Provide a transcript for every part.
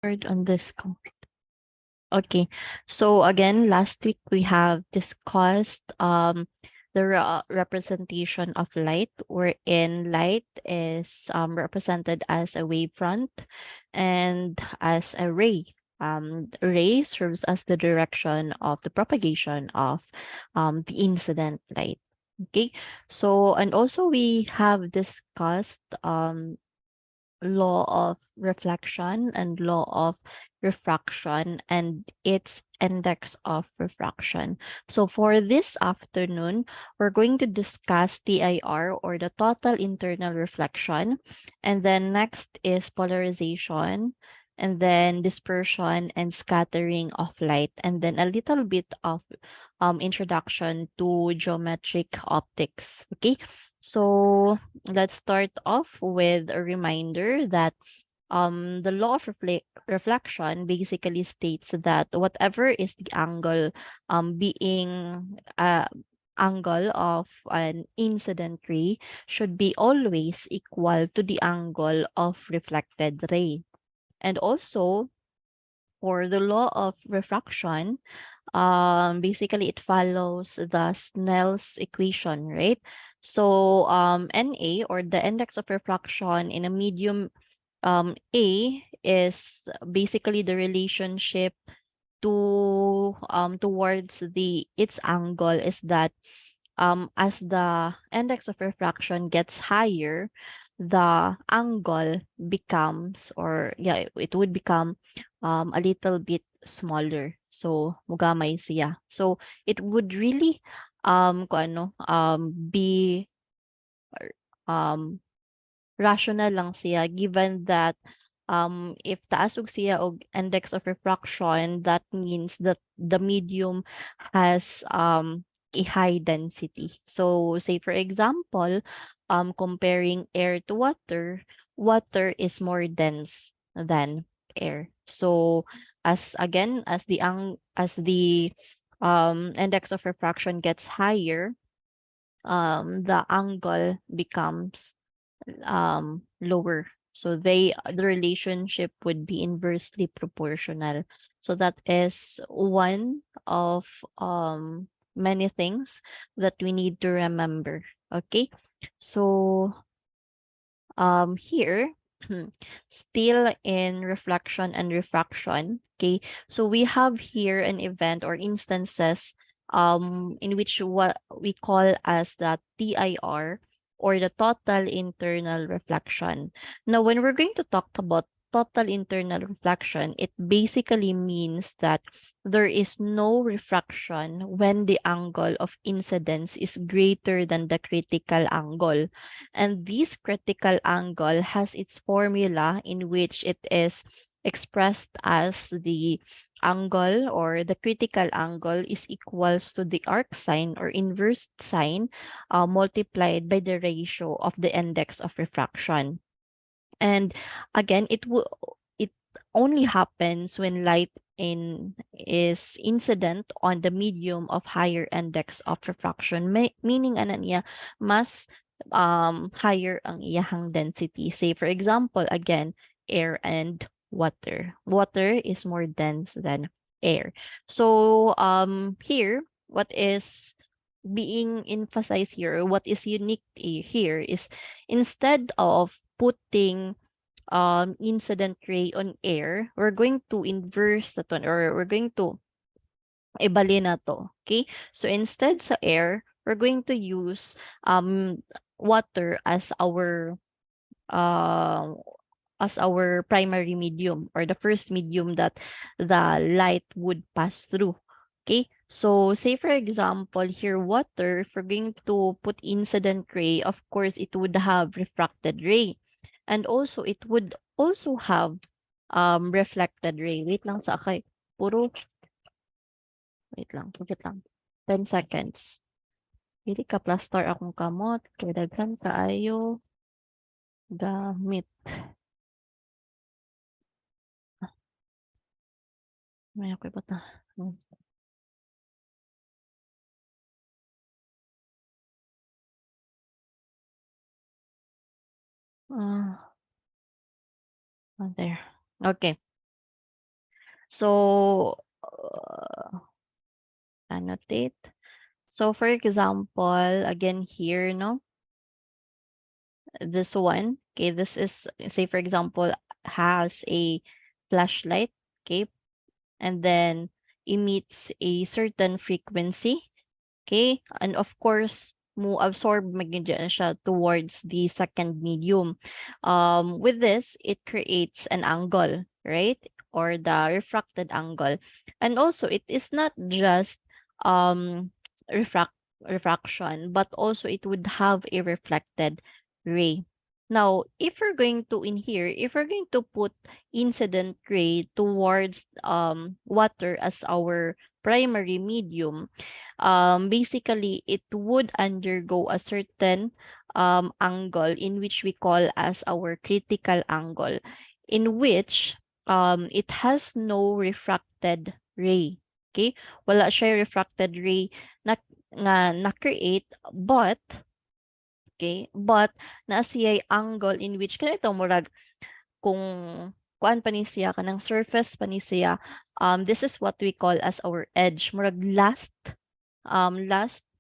on this Okay. So again, last week we have discussed the representation of light, wherein light is represented as a wavefront and as a ray. Ray serves as the direction of the propagation of the incident light. Okay. So and also we have discussed law of reflection and law of refraction and its index of refraction. So for this afternoon, we're going to discuss TIR, or the total internal reflection, and then next is polarization, and then dispersion and scattering of light, and then a little bit of introduction to geometric optics. Okay, so let's start off with a reminder that the law of reflection basically states that whatever is the angle being angle of an incident ray should be always equal to the angle of reflected ray. And also for the law of refraction, basically it follows the Snell's equation, right? So NA, or the index of refraction in a medium A, is basically the relationship to towards the its angle is that as the index of refraction gets higher, the angle becomes, or yeah, it would become a little bit smaller. So mugamay siya. So it would really kung ano, be um rational lang siya, given that if taas og siya og index of refraction, that means that the medium has a high density. So say for example, comparing air to water, water is more dense than air. So as again, as the index of refraction gets higher, the angle becomes lower. So the relationship would be inversely proportional. So that is one of many things that we need to remember. Okay. So here still in reflection and refraction. Okay. So we have here an event or instances in which what we call as the TIR, or the total internal reflection. Now when we're going to talk about total internal reflection, it basically means that there is no refraction when the angle of incidence is greater than the critical angle. And this critical angle has its formula in which it is expressed as the angle, or the critical angle is equals to the arc sine or inverse sine multiplied by the ratio of the index of refraction. And again, it only happens when light in is incident on the medium of higher index of refraction, meaning ano niya, mas higher ang iyahang density. Say for example, again, air and water. Water is more dense than air. So here, what is being emphasized here, or what is unique here, is instead of putting incident ray on air, we're going to inverse that one, or we're going to ibali na to. Okay? So instead sa air, we're going to use water uh, as our primary medium, or the first medium that the light would pass through. Okay? So say for example here, water, if we're going to put incident ray, of course it would have refracted ray. And also it would also have reflected ray. Wait lang sa akay. Puro wait lang. 10 seconds. Dili ka plaster akong kamot kay daghan kaayo gamit. May ako bata. Ah, there. Okay. So, annotate. So, for example, again here, no, this one, okay, this is, say, for example, has a flashlight, okay, and then emits a certain frequency. Okay? And of course, mo absorb magna siya towards the second medium. With this, it creates an angle, right? Or the refracted angle. And also, it is not just um refraction, but also it would have a reflected ray. Now, if we're going to in here, if we're going to put incident ray towards water as our primary medium, basically it would undergo a certain angle in which we call as our critical angle, in which it has no refracted ray. Okay? Wala siya refracted ray na na-create, but okay, but naa siya'y angle in which kanito murag kung kuan pa ni siya kanang surface pa ni siya, this is what we call as our edge, murag last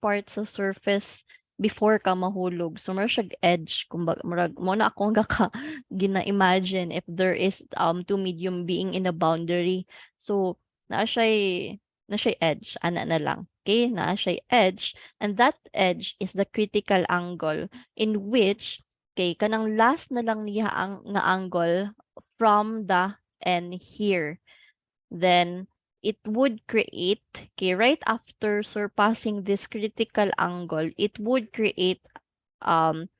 part sa surface before ka mahulog. So mura siyag edge, kumbaga murag mo na akong gina-imagine if there is two medium being in a boundary. So na siya'y edge, ana na lang. Okay, naa siya'y edge, and that edge is the critical angle in which, okay, kanang last na lang niya ang nga angle from the end here. Then it would create, okay, right after surpassing this critical angle, it would create um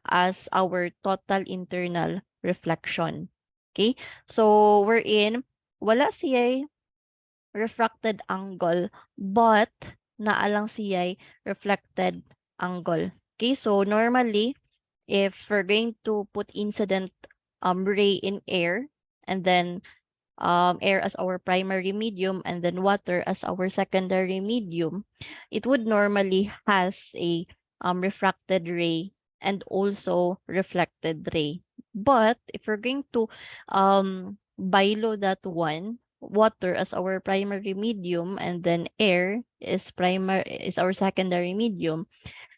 as our total internal reflection. Okay? So wherein wala siya'y refracted angle, but naa lang siya'y reflected angle. Okay? So normally, if we're going to put incident ray in air, and then air as our primary medium and then water as our secondary medium, it would normally has a refracted ray and also reflected ray. But if we're going to below that one, water as our primary medium and then air is our secondary medium,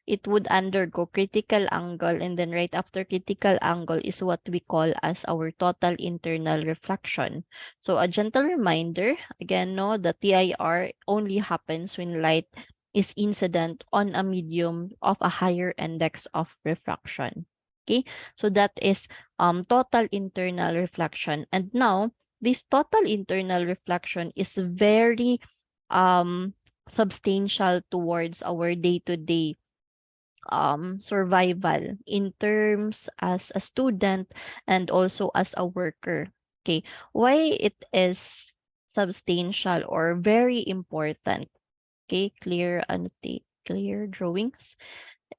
it would undergo critical angle, and then right after critical angle is what we call as our total internal reflection. So a gentle reminder, again, no, the TIR only happens when light is incident on a medium of a higher index of refraction. Okay, so that is total internal reflection. And now, this total internal reflection is very substantial towards our day-to-day survival in terms as a student and also as a worker. Okay, why it is substantial or very important? Okay, clear annotate, clear drawings.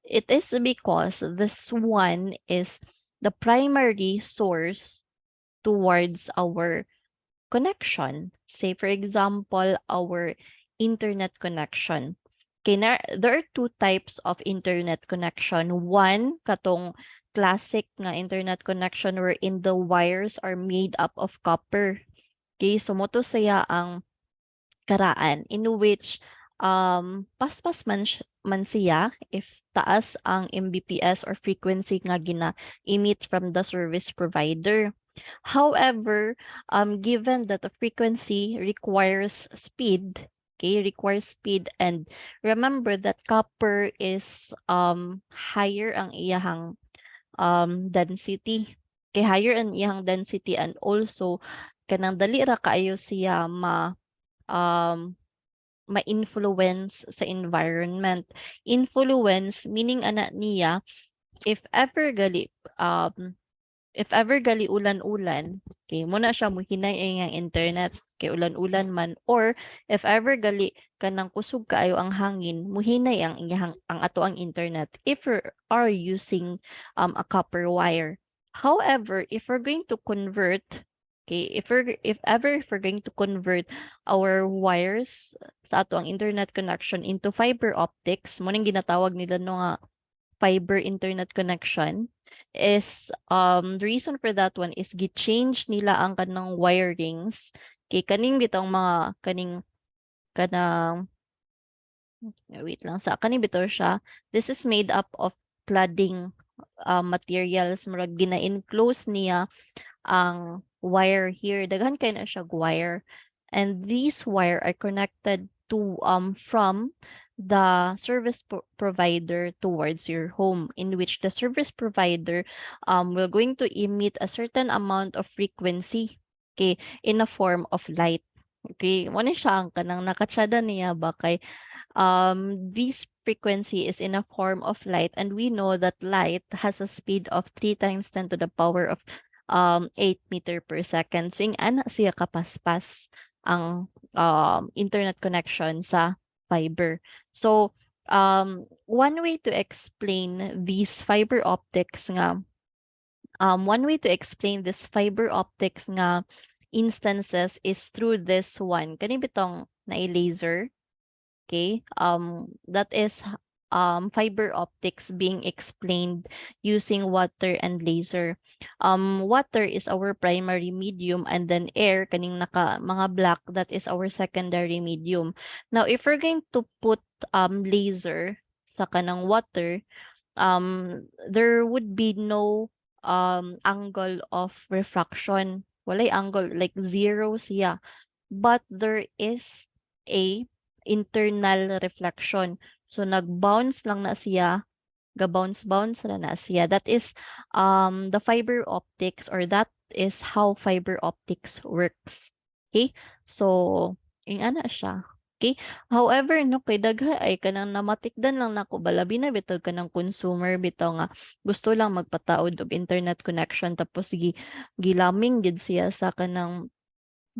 It is because this one is the primary source towards our connection. Say, for example, our internet connection. Okay, there are two types of internet connection. One, katong classic nga internet connection wherein the wires are made up of copper. Okay, so moto saya ang karaan in which paspas man siya if taas ang Mbps or frequency nga gina-emit from the service provider. However, given that the frequency requires speed, okay, and remember that copper is higher ang iyahang density. Okay, higher ang iyang density, and also kanang dali ra kaayo siya um ma-influence sa environment. Influence meaning ana niya if ever gali um if ever gali ulan-ulan, okay, muna siya mohinay ang internet kay ulan-ulan man, or if ever gali kanang kusog kaayo ang hangin, muhinay ang ato ang internet if we are using a copper wire. However, if we're going to convert, okay, if we're going to convert our wires sa ato ang internet connection into fiber optics, mo ning ginatawag nila no nga fiber internet connection, is the reason for that one is gi-change nila ang kanang wirings, Okay, kaning bitong mga kaning kanang wait lang sa kaning bitaw siya. This is made up of cladding materials murag gina-enclose niya ang wire here. Daghan kay na siya wire. And these wire are connected to from the service provider towards your home, in which the service provider will going to emit a certain amount of frequency, okay, in a form of light. Okay, mo ni siya ang kanang nakatsada niya ba kay this frequency is in a form of light, and we know that light has a speed of 3 times 10 to the power of 8 meter per second. So, yung ana siya kapaspas ang internet connection sa fiber. So, one way to explain these fiber optics nga, one way to explain this fiber optics nga instances is through this one. Kani bitong na laser. Okay, that is fiber optics being explained using water and laser. Water is our primary medium, and then air, kaning naka mga black, that is our secondary medium. Now, if we're going to put laser sa kanang water, there would be no angle of refraction. Walay angle, like zero siya. But there is a internal reflection. So nag-bounce lang na siya, ga-bounce-bounce na siya. That is the fiber optics, or that is how fiber optics works. Okay? So, yung ana siya. Okay? However, no, kay dagha ay kanang namatikdan lang nako balabi na bitaw kanang consumer bitaw nga gusto lang magpataod og internet connection, tapos gilaming gid siya sa kanang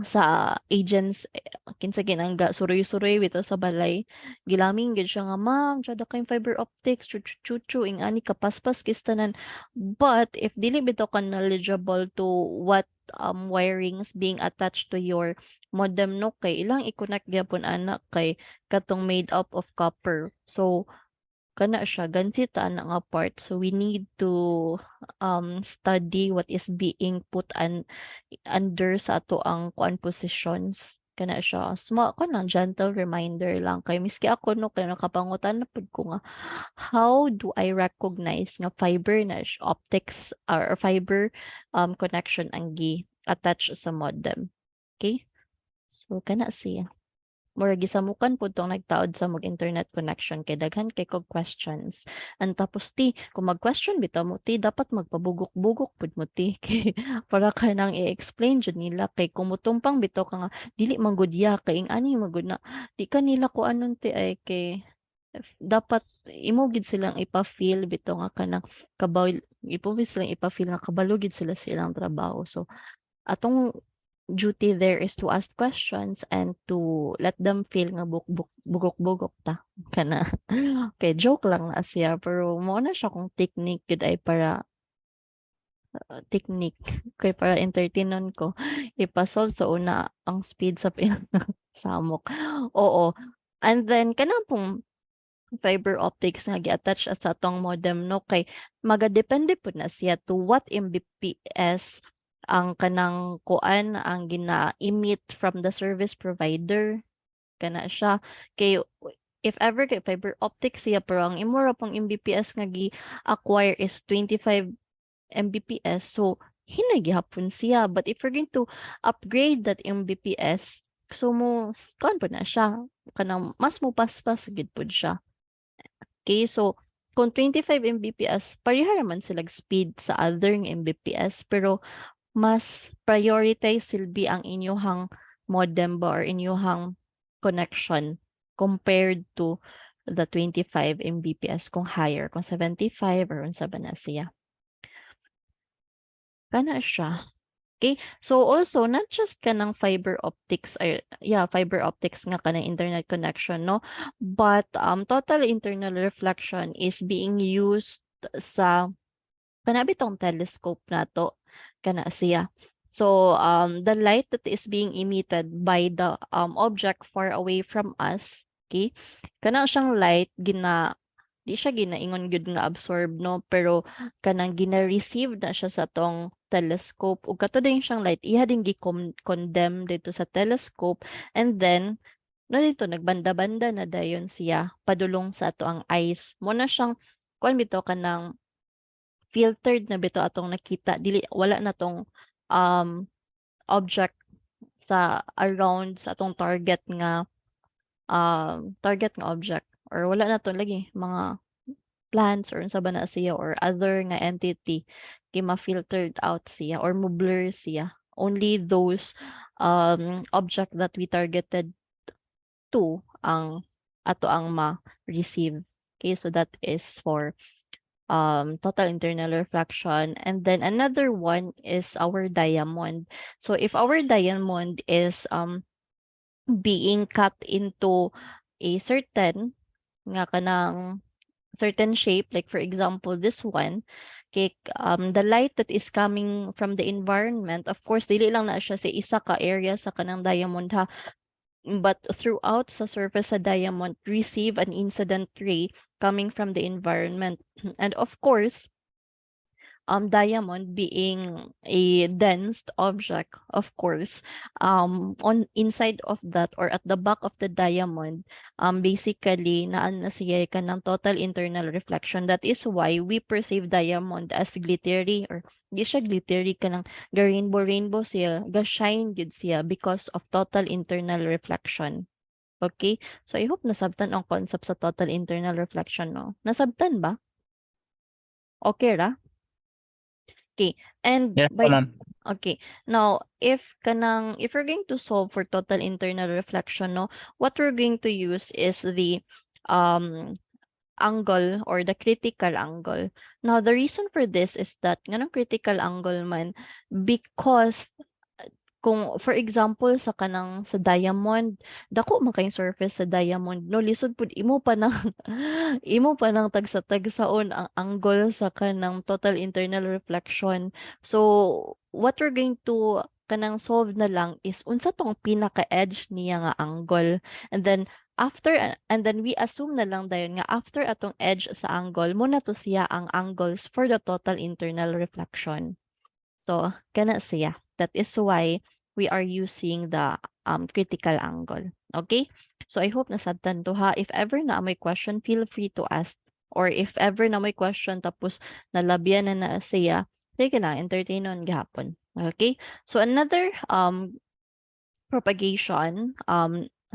sa agents, kinsa ginangga suroy-suroy bitaw sa balay. Gilaming gid siya nga, "Ma'am, tiyada kayong fiber optics, chu ing ani kapaspas kis tanan." But if dili bitaw ka knowledgeable to what wirings being attached to your modem, no, kay ilang i-connect gyapon ana kay katong made up of copper. So kana siya gansit ana nga part, so we need to study what is being put under sa ato ang kuan positions, kana siya small kanang gentle reminder lang kay miski ako no kay nakapangutan na pud ko nga how do I recognize nga fiber na optics or fiber connection ang gi attach sa modem. Okay, so kana siya. Murag gisamukan pud tong nagtaod sa mag-internet connection kay daghan kay kog questions. And tapos ti, kung mag-question bitaw mo ti, dapat magpabugok-bugok pud mo ti kay para ka nang i-explain jud nila kay kung motumpang bitaw ka nga dili man gud ya kay ing ani man gud na di ka nila ko anon ti ay kay dapat imo gid silang ipa-feel bitaw nga kanang kabaw ipo silang ipa-feel nga kabalo gid sila sa ilang trabaho. So atong duty there is to ask questions and to let them feel nga bugok-bugok ta kana. Okay, joke lang na siya pero mao na siya kung technique gud ay para technique kay para entertainon ko ipa-solve sa una ang speed sa samok. Oo. And then kanang pong fiber optics nga gi-attach sa atong modem, no, kay magadepende pud na siya to what Mbps ang kanang kuan ang gina-emit from the service provider, kana siya. Kay if ever kay fiber optics siya pero ang imo ra pang Mbps nga gi-acquire is 25 Mbps, so hinay gihapon siya. But if we're going to upgrade that Mbps, so mo kuan pud na siya, kanang mas mopaspas gid pud siya. Okay, so kung 25 Mbps, pareha naman silang speed sa other nga Mbps, pero mas prioritize silbi ang inyong modem ba or inyong connection compared to the 25 Mbps kung higher, kung 75 or unsa ba na siya. Kana siya. Okay, so also not just kanang fiber optics or fiber optics nga kanang internet connection, no, but total internal reflection is being used sa kana bitong telescope nato, kana siya. So the light that is being emitted by the object far away from us, okay, kana siyang light di siya ginaingon gyud nga absorb no, pero kanang gina-receive na siya sa tong telescope ug kato din siyang light iya din condemn dito sa telescope, and then na dito nagbanda-banda na dayon siya padulong sa ato ang eyes. Mo na siyang kuan bitaw kanang filtered na bitaw atong nakita, dili wala na tong um object sa around sa atong target nga object, or wala na 'to lagi mga plants or unsa ba na siya or other nga entity kay ma-filtered out siya or mo-blur siya. Only those object that we targeted to ang ato ang ma-receive. Okay, so that is for total internal reflection. And then another one is our diamond. So if our diamond is being cut into a certain shape, like for example this one, kay the light that is coming from the environment, of course dili lang na siya sa isa ka area sa kanang diamond ha, but throughout sa surface sa diamond receive an incident ray coming from the environment. And of course, diamond being a dense object, of course, on inside of that or at the back of the diamond, basically naan na siya ka ng total internal reflection. That is why we perceive diamond as glittery, or di siya glittery ka ng rainbow siya, ga-shine gud siya because of total internal reflection. Okay? So I hope nasabtan ang concept sa total internal reflection, no? Nasabtan ba? Okay ra? Okay. And Yes po, ma'am. okay. Now, if we're going to solve for total internal reflection, no, what we're going to use is the um angle or the critical angle. Now, the reason for this is that nganong critical angle man, because kung for example sa kanang sa diamond, dako man kayong surface sa diamond no, lisod pud imo pa nang imo pa nang tagsa-tagsaon ang angle sa kanang total internal reflection. So what we're going to kanang solve na lang is unsa tong pinaka-edge niya nga angle, and then we assume na lang dayon nga after atong edge sa angle mo na to siya ang angles for the total internal reflection. So, kana siya. That is why we are using the critical angle. Okay? So, I hope nasabtan to ha. If ever na may question, feel free to ask. Or if ever na may question tapos nalabyan na siya, sige na, entertain on gihapon. Okay? So, another propagation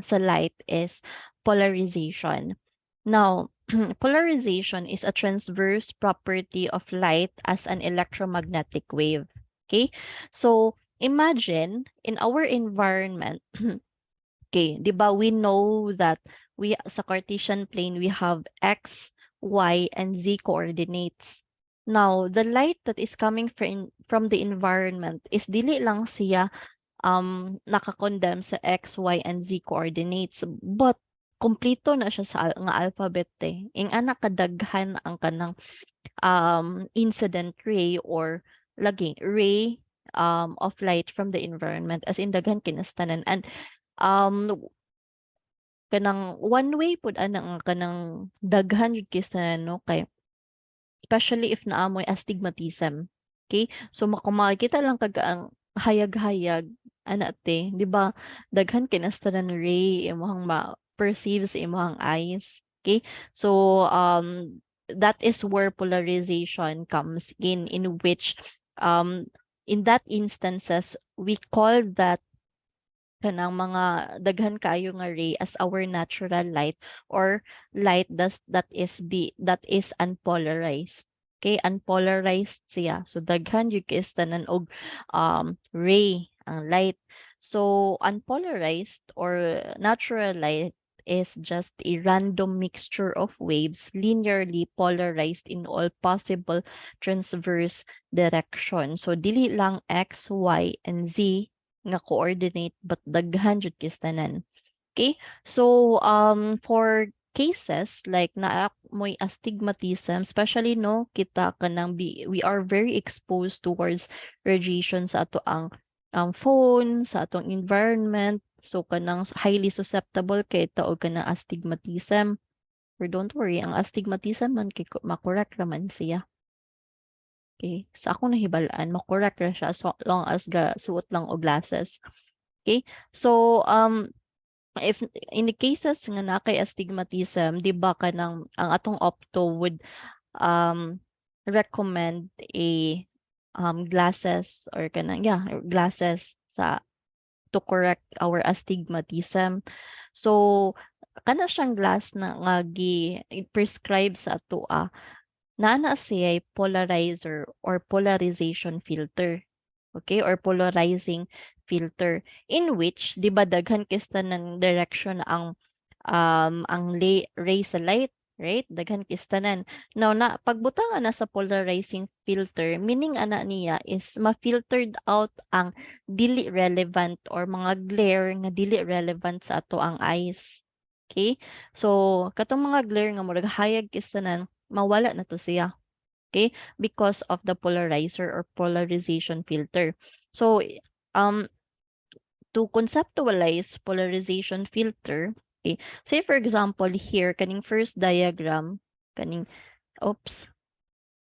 sa light is polarization. Now, polarization is a transverse property of light as an electromagnetic wave. Okay? So, imagine in our environment, okay, 'di ba we know that we sa Cartesian plane we have x, y, and z coordinates. Now, the light that is coming from the environment is dili lang siya naka-condemn sa x, y, and z coordinates, but kumpleto na siya sa nga alphabet eh. Ing ana kadaghan ang kanang incident ray or lagi ray of light from the environment, as in daghan kinastanan, and um kanang one way pud ana nga kanang daghan jud kinastanan no, kay especially if naamoy astigmatism. Okay? So makita lang kag ang hayag-hayag ana te, 'di ba? Daghan kinastanan ray imong ma-perceive sa imong eyes. Okay? So that is where polarization comes in which um in that instances we call that kanang mga daghan kaayo nga ray as our natural light, or light that is unpolarized. Okay, unpolarized siya. So daghan yung tanan og ray ang light. So unpolarized or natural light is just a random mixture of waves linearly polarized in all possible transverse direction. So dili lang x, y, and z nga coordinate, but daghan jud kis tanan. Okay? So for cases like naa mo'y astigmatism, especially no kita kanang we are very exposed towards radiation sa ato ang phone, sa atong environment. So kanang highly susceptible kay taog kanang astigmatism. Or don't worry, ang astigmatism man kay makorek raman siya. Okay? Sa akong nahibalaan, makorek ra siya so long as ga suot lang og glasses. Okay? So, if in the cases nga na kay astigmatism, 'di ba kanang ang atong opto would um recommend a glasses or kanang glasses sa to correct our astigmatism. So kana siyang glass na nga prescribe sa ato naa siya polarizer or polarization filter. Okay? Or polarizing filter in which 'di ba daghan kista ng direction ang ray sa light, right? Daghan kistanan. Now na pagbutang ana sa polarizing filter, meaning ana niya is ma-filtered out ang dili relevant or mga glare nga dili relevant sa ato ang eyes. Okay? So katong mga glare nga murag hayag kistanan, mawala na to siya. Okay? Because of the polarizer or polarization filter. So um to conceptualize polarization filter, okay, say for example here kaning first diagram kaning oops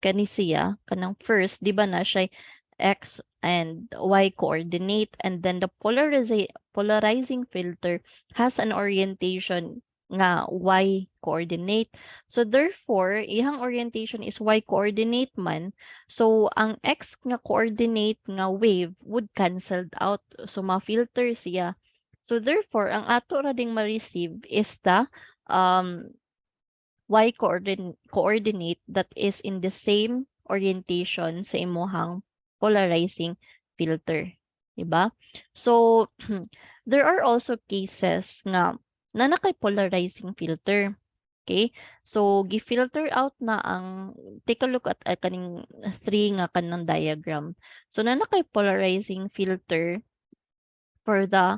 kani siya kanang first di ba na siya x and y coordinate, and then the polarizing filter has an orientation nga y coordinate. So therefore ihang orientation is y coordinate man, so ang x nga coordinate nga wave would canceled out, so ma-filter siya. So therefore ang ato ra ding ma-receive is the um y coordinate that is in the same orientation sa imuhang polarizing filter, 'di ba? So there are also cases nga na nakay polarizing filter. Okay? So gi-filter out na ang take a look at kaning three nga kanang diagram. So na nakay polarizing filter for the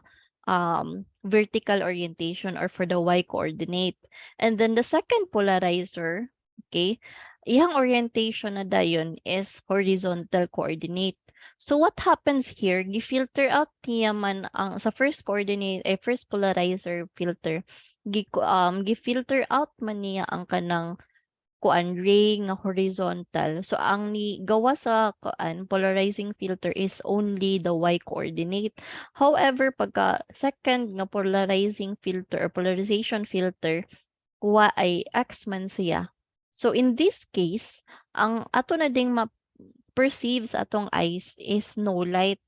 vertical orientation or for the y coordinate. And then the second polarizer, okay, iyang orientation na dayon is horizontal coordinate. So what happens here, gi-filter out niya man ang sa first coordinate, first polarizer filter, gi-filter out man niya ang kanang ray nga horizontal. So ang ni gawa sa polarizing filter is only the y coordinate. However, pagka second nga polarizing filter or polarization filter, kuha ay x man siya. So in this case, ang ato na ding ma-perceive sa atong eyes is no light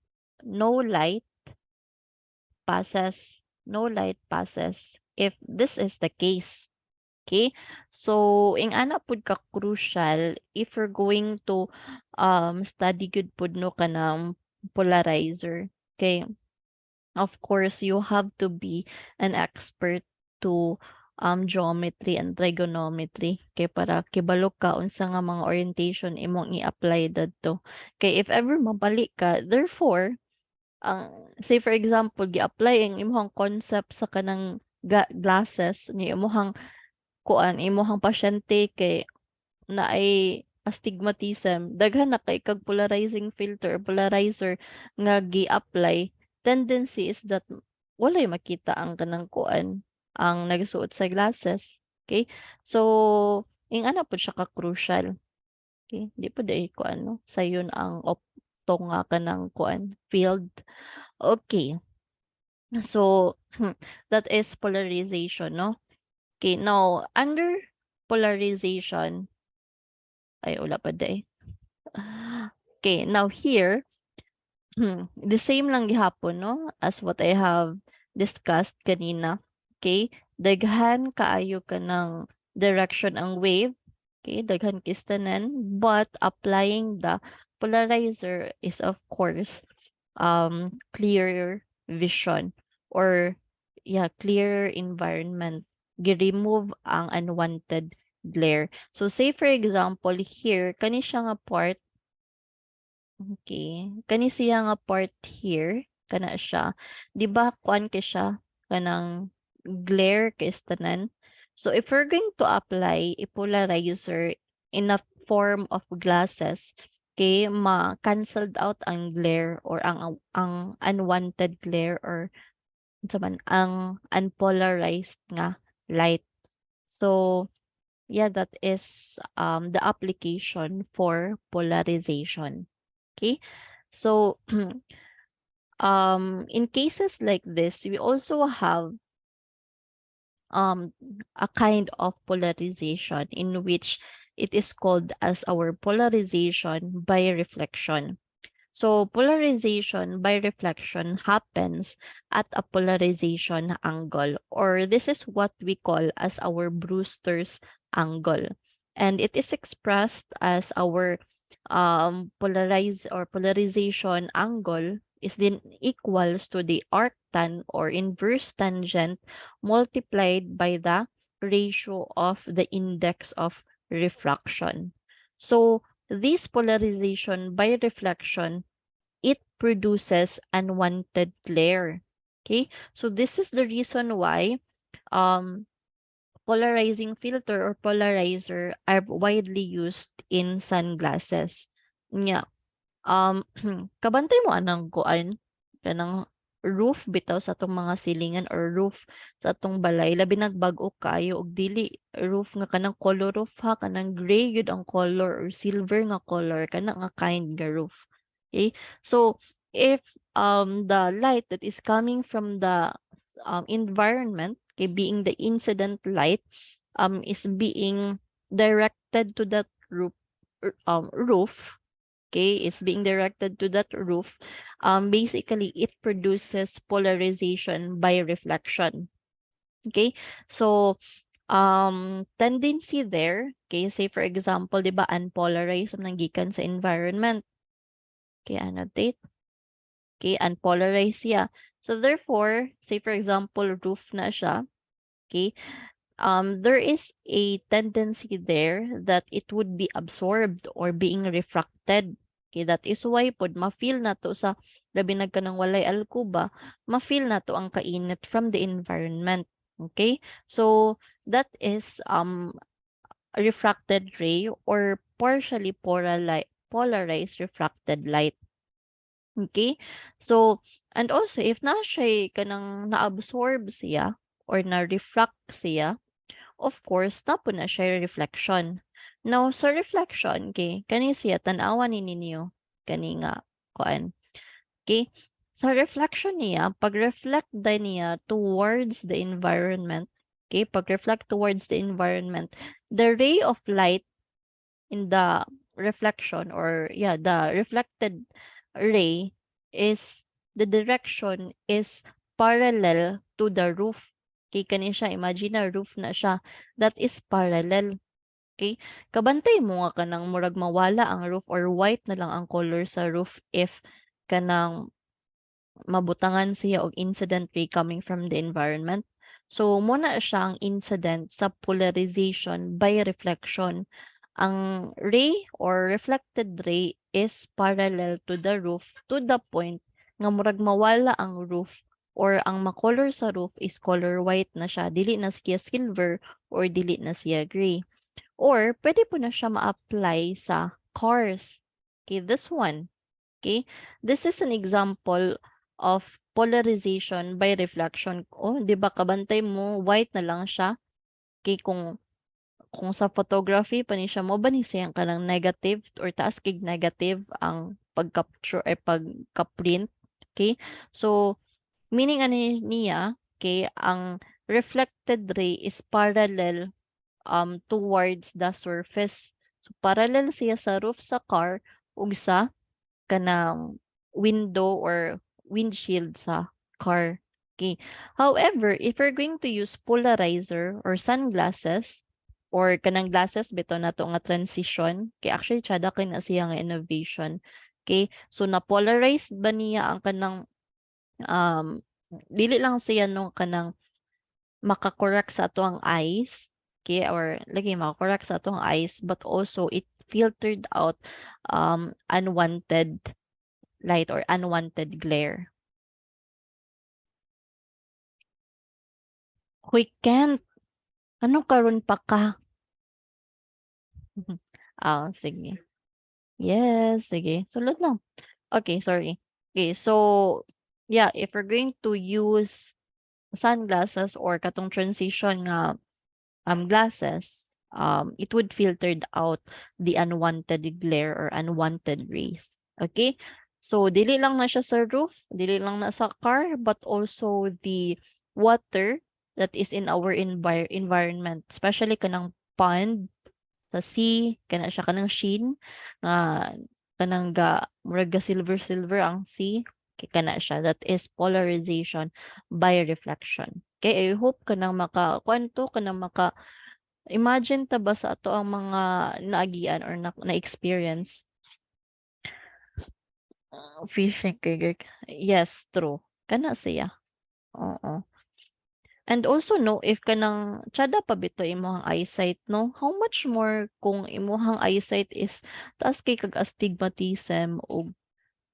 passes if this is the case. Okay? So, ing ana pud ka crucial if you're going to study good pud no kanang polarizer. Okay? Of course, you have to be an expert to geometry and trigonometry kay para kibalo ka unsa nga mga orientation imong i-apply dadto. Kay if ever mabalik ka, therefore say for example gi-apply ang imong concept sa kanang glasses ni imong imuhang pasyente kay naay astigmatism, daghan na kay kag polarizing filter or polarizer nga gi-apply, tendency is that walay makita ang kanang ang nagasuot sa glasses. Okay? So, ana po siya ka-crucial. Okay? Di po dahil no, sayon ang opto nga kanang field. Okay. So, that is polarization, no? Okay, now, under polarization, ay wala pa day. Okay, now here, the same lang gihapon, no? As what I have discussed kanina. Okay, daghan kaayo ka ng direction ang wave. Okay, daghan kistanan, but applying the polarizer is of course clearer vision or clearer environment, gi-remove ang unwanted glare. So say for example here kani siya nga part, okay, kani siya nga part here kana siya, di ba kuan kay siya kanang glare kay tanan. So if we're going to apply a polarizer in a form of glasses, okay, ma-canceled out ang glare or ang unwanted glare or unsa man ang unpolarized nga light. So, yeah, that is the application for polarization. Okay? So, in cases like this, we also have um a kind of polarization in which it is called as our polarization by reflection. So polarization by reflection happens at a polarization angle, or this is what we call as our Brewster's angle. And it is expressed as our polarization angle is then equals to the arctan or inverse tangent multiplied by the ratio of the index of refraction. So this polarization by reflection, it produces unwanted glare. Okay, so this is the reason why um polarizing filter or polarizer are widely used in sunglasses. Nya, kabantay mo anang kuan kanang roof bitaw sa atong mga silingan or roof sa atong balay labi nagbag-o kayo og dili roof nga kanang color roof ha, kanang gray gyud ang color or silver nga color kana nga kind nga roof. Okay, so if the light that is coming from the environment, okay, being the incident light, is being directed to that roof, okay, it's being directed to that roof, basically it produces polarization by reflection. Okay, so tendency there, okay, say for example, di ba, unpolarized ang nanggikan sa environment. Okay, annotate. Okay, unpolarized siya. So therefore, say for example, roof na siya. Okay, there is a tendency there that it would be absorbed or being refracted. Okay, that is why pod ma-feel na to sa labi nagkanang walay alkuba, ma-feel na to ang kainit from the environment. Okay? So that is a refracted ray or partially polarized refracted light. Okay? So and also if na siya kanang na-absorb siya or na-refract siya, of course, tapo na siya reflection. Now, sa reflection, okay, kani siya tanawa ni ninyo, kani nga, kuan. Okay, sa reflection niya, pag-reflect din niya towards the environment, okay, pag-reflect towards the environment, the ray of light in the reflection or yeah, the reflected ray is the direction is parallel to the roof. Okay, kani siya, imagine na roof na siya, that is parallel. Okay, kabantay mo nga kanang murag mawala ang roof or white na lang ang color sa roof if kanang mabutangan siya og incident ray coming from the environment. So muna siya ang incident sa polarization by reflection. Ang ray or reflected ray is parallel to the roof to the point nga murag mawala ang roof or ang makolor sa roof is color white na siya, dili na siya silver or dili na siya gray. Or pwede po na siya ma-apply sa cars. Okay, this one. Okay, this is an example of polarization by reflection. Oh, 'di ba kabantay mo white na lang siya. Okay, kung sa photography pa ni siya mo ba ni siyang kanang negative or taas kig negative ang pag-capture ay pagka-print. Okay? So meaning ano niya, okay, ang reflected ray is parallel towards the surface. So parallel siya sa roof sa car ug sa kanang window or windshield sa car. Okay. However, if you're going to use polarizer or sunglasses or kanang glasses bito na to nga transition, kay actually tsada kay na siya nga innovation. Okay. So na polarized ba niya ang kanang um dili lang siya nung kanang makakorek sa ato ang eyes, okay, or lagi makakorek sa ato ang eyes, but also it filtered out unwanted light or unwanted glare. We can't. Ano karon pa ka? Sige. Yes, sige. Sulod lang. Okay, sorry. Okay, so yeah, if we're going to use sunglasses or katong transition nga glasses, it would filtered out the unwanted glare or unwanted rays. Okay? So, dili lang na siya sa roof, dili lang na sa car, but also the water that is in our environment, especially kanang pond sa sea, kana siya kanang sheen, nga kanang murag ga silver ang sea, kana siya. That is polarization by reflection. Okay, I hope kanang makakuanto, kanang imagine ta ba sa ato ang mga naagian or na-experience. Fishing kay yes, true. Kana siya. Oo. And also no, if kanang tiyada pa bito imong eyesight no, how much more kung imong eyesight is taas kay kag astigmatism o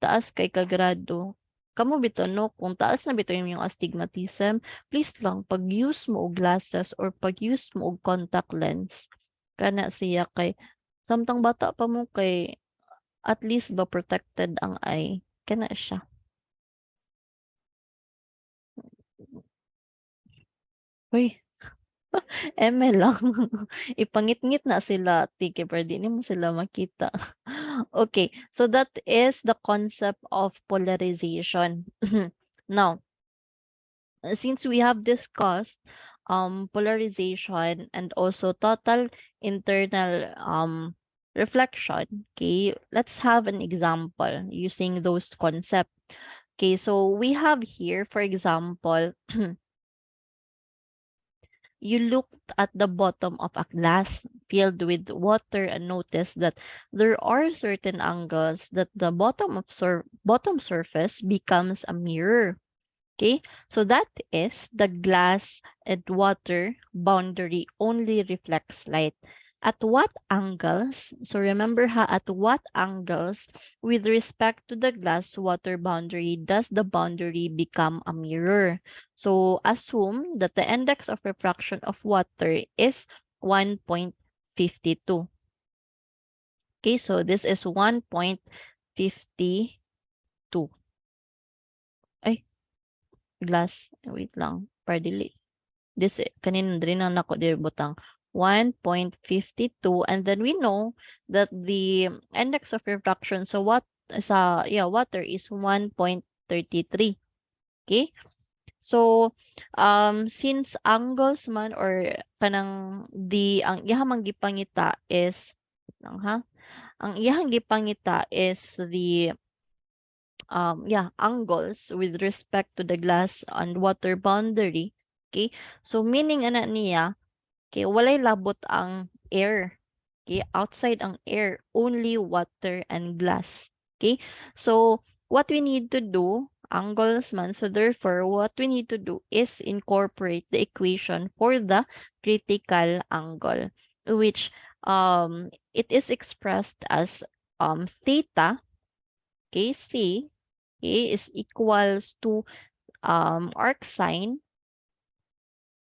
taas kay kag grado. Kamo bito no, kung taas na bito imong astigmatism, please lang pag-use mo og glasses or pag-use mo og contact lens. Kana siya kay samtang bata pa mo kay at least ba protected ang eye. Kana siya. Uy, eme lang. Ipangit-ngit na sila, tiki, pero di mo sila makita. Okay, so that is the concept of polarization. Now, since we have discussed polarization and also total internal reflection, okay, let's have an example using those concepts. Okay, so we have here, for example, you looked at the bottom of a glass filled with water and noticed that there are certain angles that the bottom surface becomes a mirror. Okay, so that is the glass and water boundary only reflects light. At what angles? So remember at what angles with respect to the glass water boundary does the boundary become a mirror? So assume that the index of refraction of water is 1.52. Okay, so this is 1.52. Ay, glass. Wait lang. Pardili. This kanin rin ang nako diri butang 1.52, and then we know that the index of refraction water is 1.33. Okay? So since angles man or kanang ang iyahang gipangita is lang ha. Ang iyahang gipangita is the angles with respect to the glass and water boundary. Okay? So meaning ana niya, okay, walay labot ang air. Okay? Outside ang air, only water and glass. Okay? So what we need to do, angles man, so therefore what we need to do is incorporate the equation for the critical angle, which it is expressed as theta, okay, C, okay, is equals to arc sine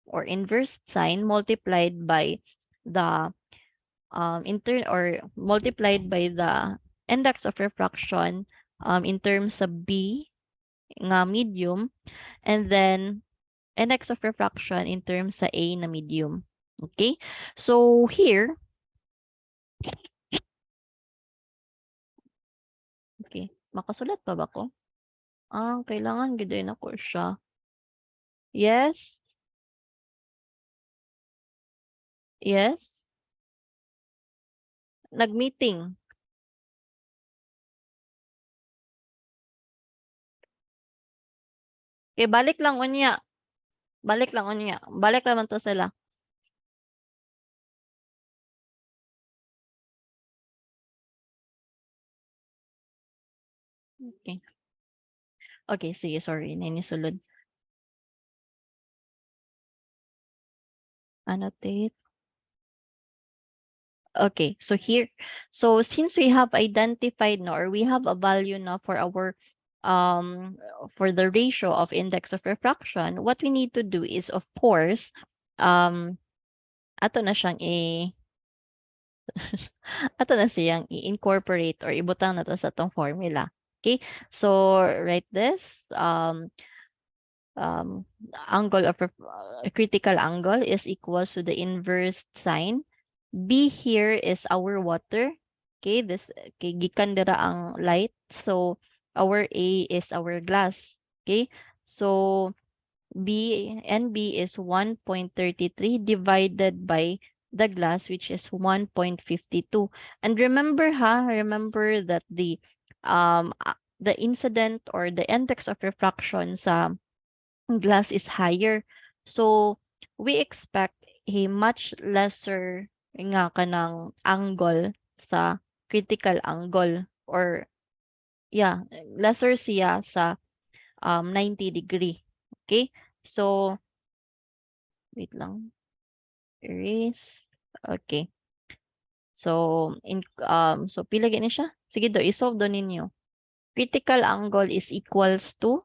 or inverse sine multiplied by the multiplied by the index of refraction in terms of B nga medium, and then index of refraction in terms sa A na medium. Okay? So here, okay, makasulat pa ba ko? Kailangan gid na ko siya. Yes? Yes? Nag-meeting. Okay, balik lang unya. Balik lang unya. Balik naman to sila. Okay. Okay, sige, sorry. Ninisulod. Annotate. Okay, so here, so since we have identified no, or we have a value now for our for the ratio of index of refraction, what we need to do is of course ato na siyang ato na siyang i-incorporate or ibutang na to sa tong formula. Okay? So write this angle of critical angle is equals to the inverse sine. B here is our water. Okay, this okay, gikan dira ang light. So our A is our glass. Okay? So NB is 1.33 divided by the glass, which is 1.52. And remember that the incident or the index of refraction sa glass is higher. So we expect a much lesser nga kanang angle sa critical angle, or yeah, lesser siya sa 90 degree. Okay? So wait lang. Erase. Okay. So so pila gani siya? Sige do, isolve do ninyo. Critical angle is equals to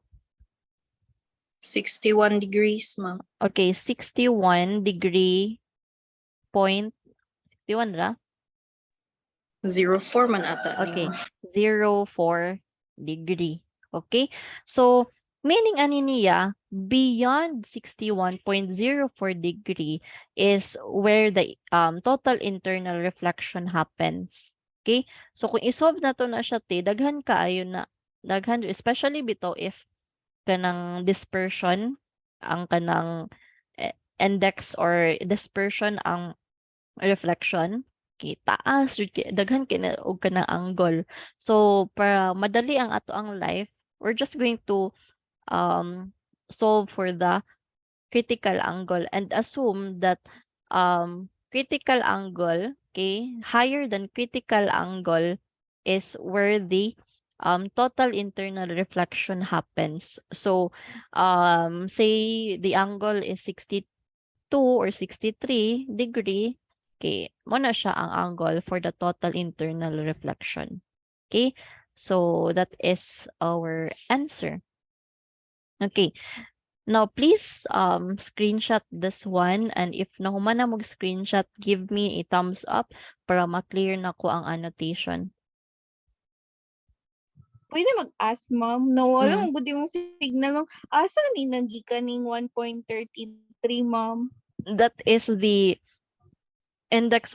61 degrees, ma'am. okay, 61 degree point 61 ra? 04 man ata Okay, niyo. 04 degree. Okay? So, meaning ani niya, beyond 61.04 degree is where the total internal reflection happens. Okay? So, kung isolve na to na siya, daghan kaayo na, daghan, especially bito if kanang dispersion, ang kanang index or dispersion ang reflection, kay taas jud kay daghan kay na og kanang angle. So para madali ang ato ang life, we're just going to solve for the critical angle and assume that critical angle, okay, higher than critical angle is where the total internal reflection happens. So say the angle is 62 or 63 degree, okay, mo na siya ang angle for the total internal reflection. Okay? So that is our answer. Okay. Now please screenshot this one, and if nahuman na mag screenshot, give me a thumbs up para ma-clear na ko ang annotation. Pwede mag-ask, ma'am. Nawala Mm. ang budi mong signal, ma'am. Asa ni nagikan ning 1.33, ma'am? That is the index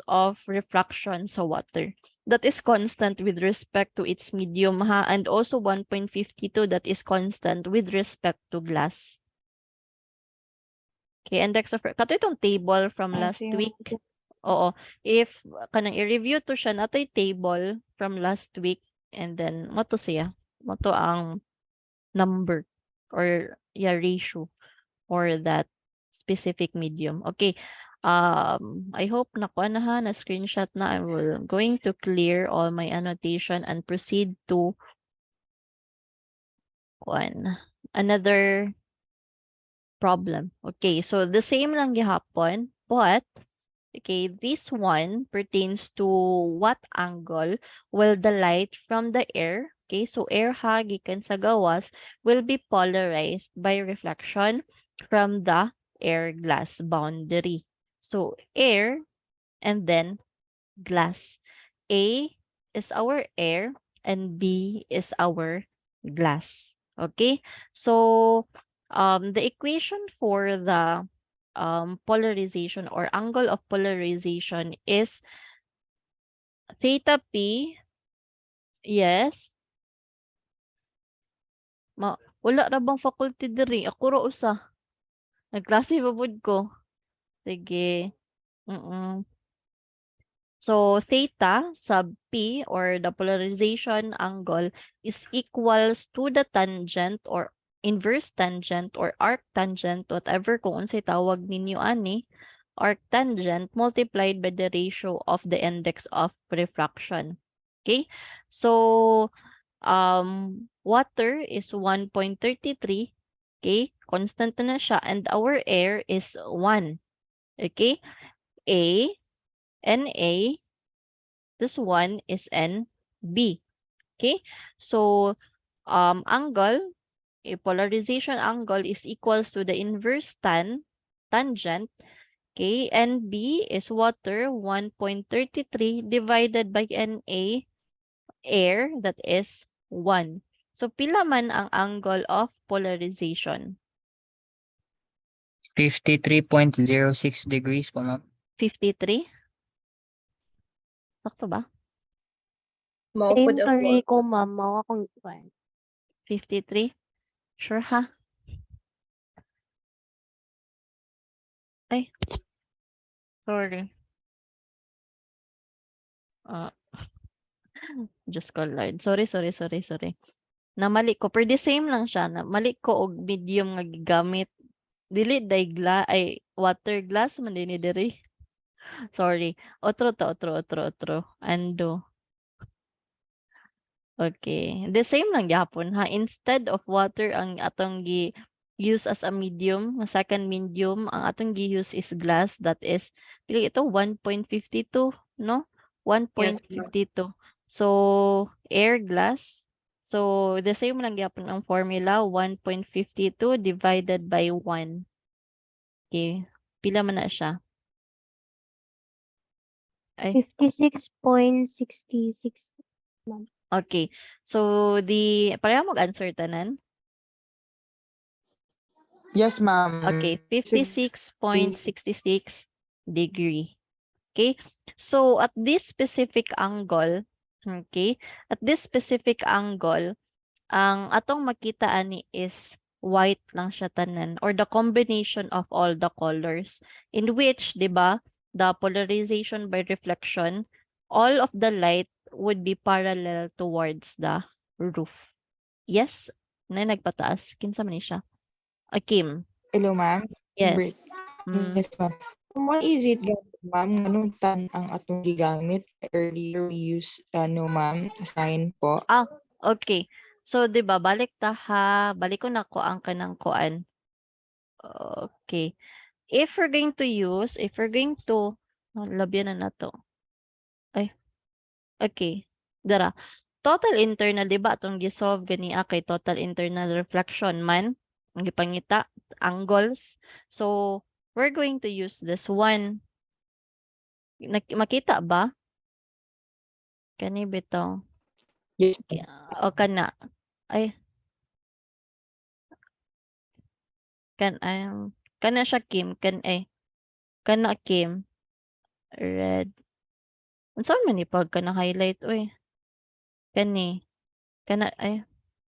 of refraction sa water. That is constant with respect to its medium and also 1.52 that is constant with respect to glass. Okay, index of kato itong table from last week. Oo. If kanang i-review to siya natay table from last week, and then mo to siya. Mo to ang number or ratio for that specific medium. Okay. I hope nakuha na screenshot na. I will going to clear all my annotation and proceed to another problem. Okay, so the same lang gihapon, but okay, this one pertains to what angle will the light from the air, okay, so air gikan sa gawas, will be polarized by reflection from the air glass boundary. So air and then glass. A is our air and B is our glass. Okay? So the equation for the polarization or angle of polarization is theta P. Yes. Wala ra bang faculty diri? Ako ra usa. Nagklase pa pud ko. Sige. So theta sub P, or the polarization angle, is equals to the tangent or inverse tangent or arctangent, whatever kung unsay tawag ninyo ani, arctangent multiplied by the ratio of the index of refraction. Okay? So water is 1.33, okay? Constant na siya, and our air is 1. Okay? NA, this one is NB. Okay? So angle, a polarization angle is equals to the inverse tangent. Okay, NB is water, 1.33 divided by NA, air, that is 1. So pila man ang angle of polarization? 53.06 degrees po, ma'am. 53? Sakto ba? Maupod Same ako. kari ko, ma'am. Mao akong kuan. 53? Sure ha? Ay. Sorry. Diyos ko Lord. Sorry. Namali ko. Per the same lang siya. Namali ko og medium nga gigamit. Dili day water glass man din ni diri. Sorry. Otro. Ando. Okay. The same lang gyapon ha. Instead of water ang atong use as a medium, nga second medium, ang atong use is glass. That is, pili ito 1.52, no? Yes, ma'am. 1.52. So, air glass. So, the same lang gyapon ang formula, 1.52 divided by 1. Okay. Pila man na siya? Ay. 56.66. Okay. So, pareha mag-answer tanan? Yes, ma'am. Okay, 56.66 degree. Okay? So, at this specific angle, ang atong makita ani is white lang siya tanan or the combination of all the colors in which, 'di ba, the polarization by reflection, all of the light would be parallel towards the roof. Yes? Na nagpataas. Kinsa man ni siya? Kim. Hello, ma'am. Yes. Mm. Yes, ma'am. Why is it that, ma'am, anong tan ang atong gigamit earlier we use, ma'am, sign po? Okay. So, 'di ba, balik ko na ko ang kanang kuan. Okay. If we're going to, labyan na to. Ay. Okay. Dara. Total internal, 'di ba, atong gisolve gani kay total internal reflection man ang gipangita angles. So, we're going to use this one. Makita ba? Kani bitaw. Yes, O kana. Ay. Kana siya Kim. Kana Kim. Red. Unsa man ni pag kana highlight oy? Kani. Kana ay.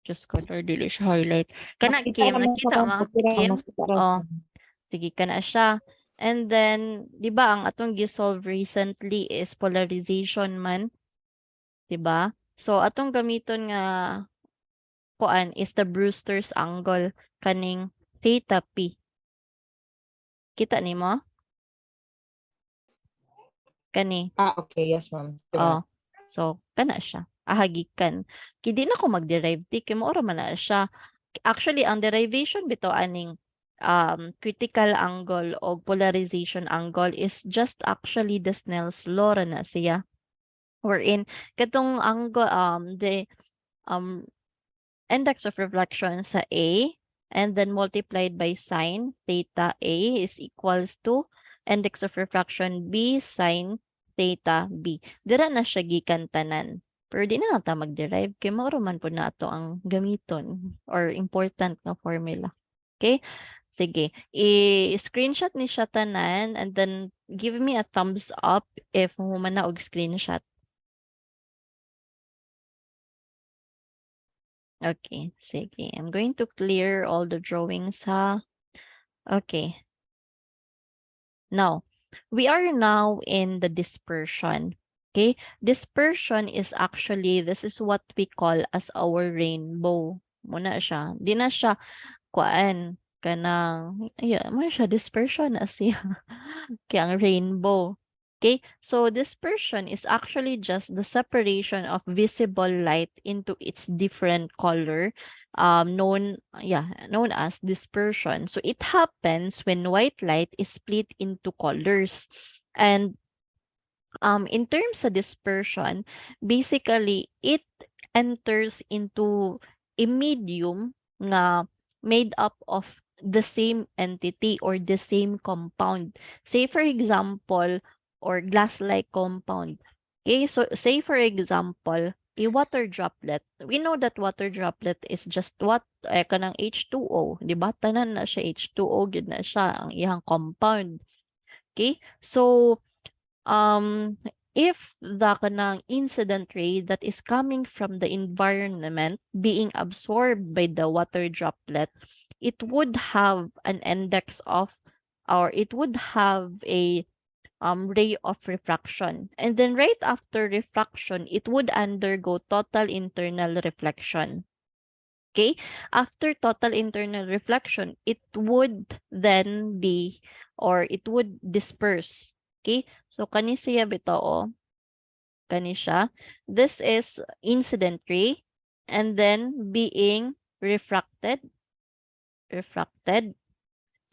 Diyos ko, Lord, dili siya highlight. Kana Kim. Nakita mo? Kim? Oh. Sige, kana siya. And then, di ba, ang atong gisolve recently is polarization man. Di ba? So, atong gamiton nga kuan is the Brewster's angle kaning theta P. Kita nimo? Kani. Okay. Yes, ma'am. Oh. So, kana siya. Ahagikan. Kidi na ko mag-derive ti kay mao ra man na siya. Actually, ang derivation bitaw aning critical angle o polarization angle is just actually the Snell's law ra na siya. Wherein katong angle the index of reflection sa A and then multiplied by sine theta A is equals to index of refraction B sine theta B. Dira na siya gikan tanan. Pero di na ta mag-derive kay mao man po na ato ang gamiton or important na formula. Okay? Sige. I-screenshot ni siya tanan and then give me a thumbs up if mo man na og screenshot. Okay, sige. I'm going to clear all the drawings, ha? Okay. Now, we are now in the dispersion. Okay? Dispersion is actually, this is what we call as our rainbow. Muna siya. Di na siya, kuan, kanang, muna siya, dispersion na siya. Kaya ang rainbow. Okay, so dispersion is actually just the separation of visible light into its different color, known as dispersion. So it happens when white light is split into colors. And in terms of dispersion, basically it enters into a medium nga made up of the same entity or the same compound. Say for example, or glass-like compound. Okay, so say for example, a water droplet. We know that water droplet is just kanang H2O, di ba? Tanan na siya H2O, gid na siya ang iyang compound. Okay? So, if the kanang incident ray that is coming from the environment being absorbed by the water droplet, it would have an index of, or it would have a ray of refraction. And then right after refraction, it would undergo total internal reflection. Okay? After total internal reflection, it would then be, or it would disperse. Okay? So, kani siya bitaw, kani siya. This is incident ray, and then being refracted,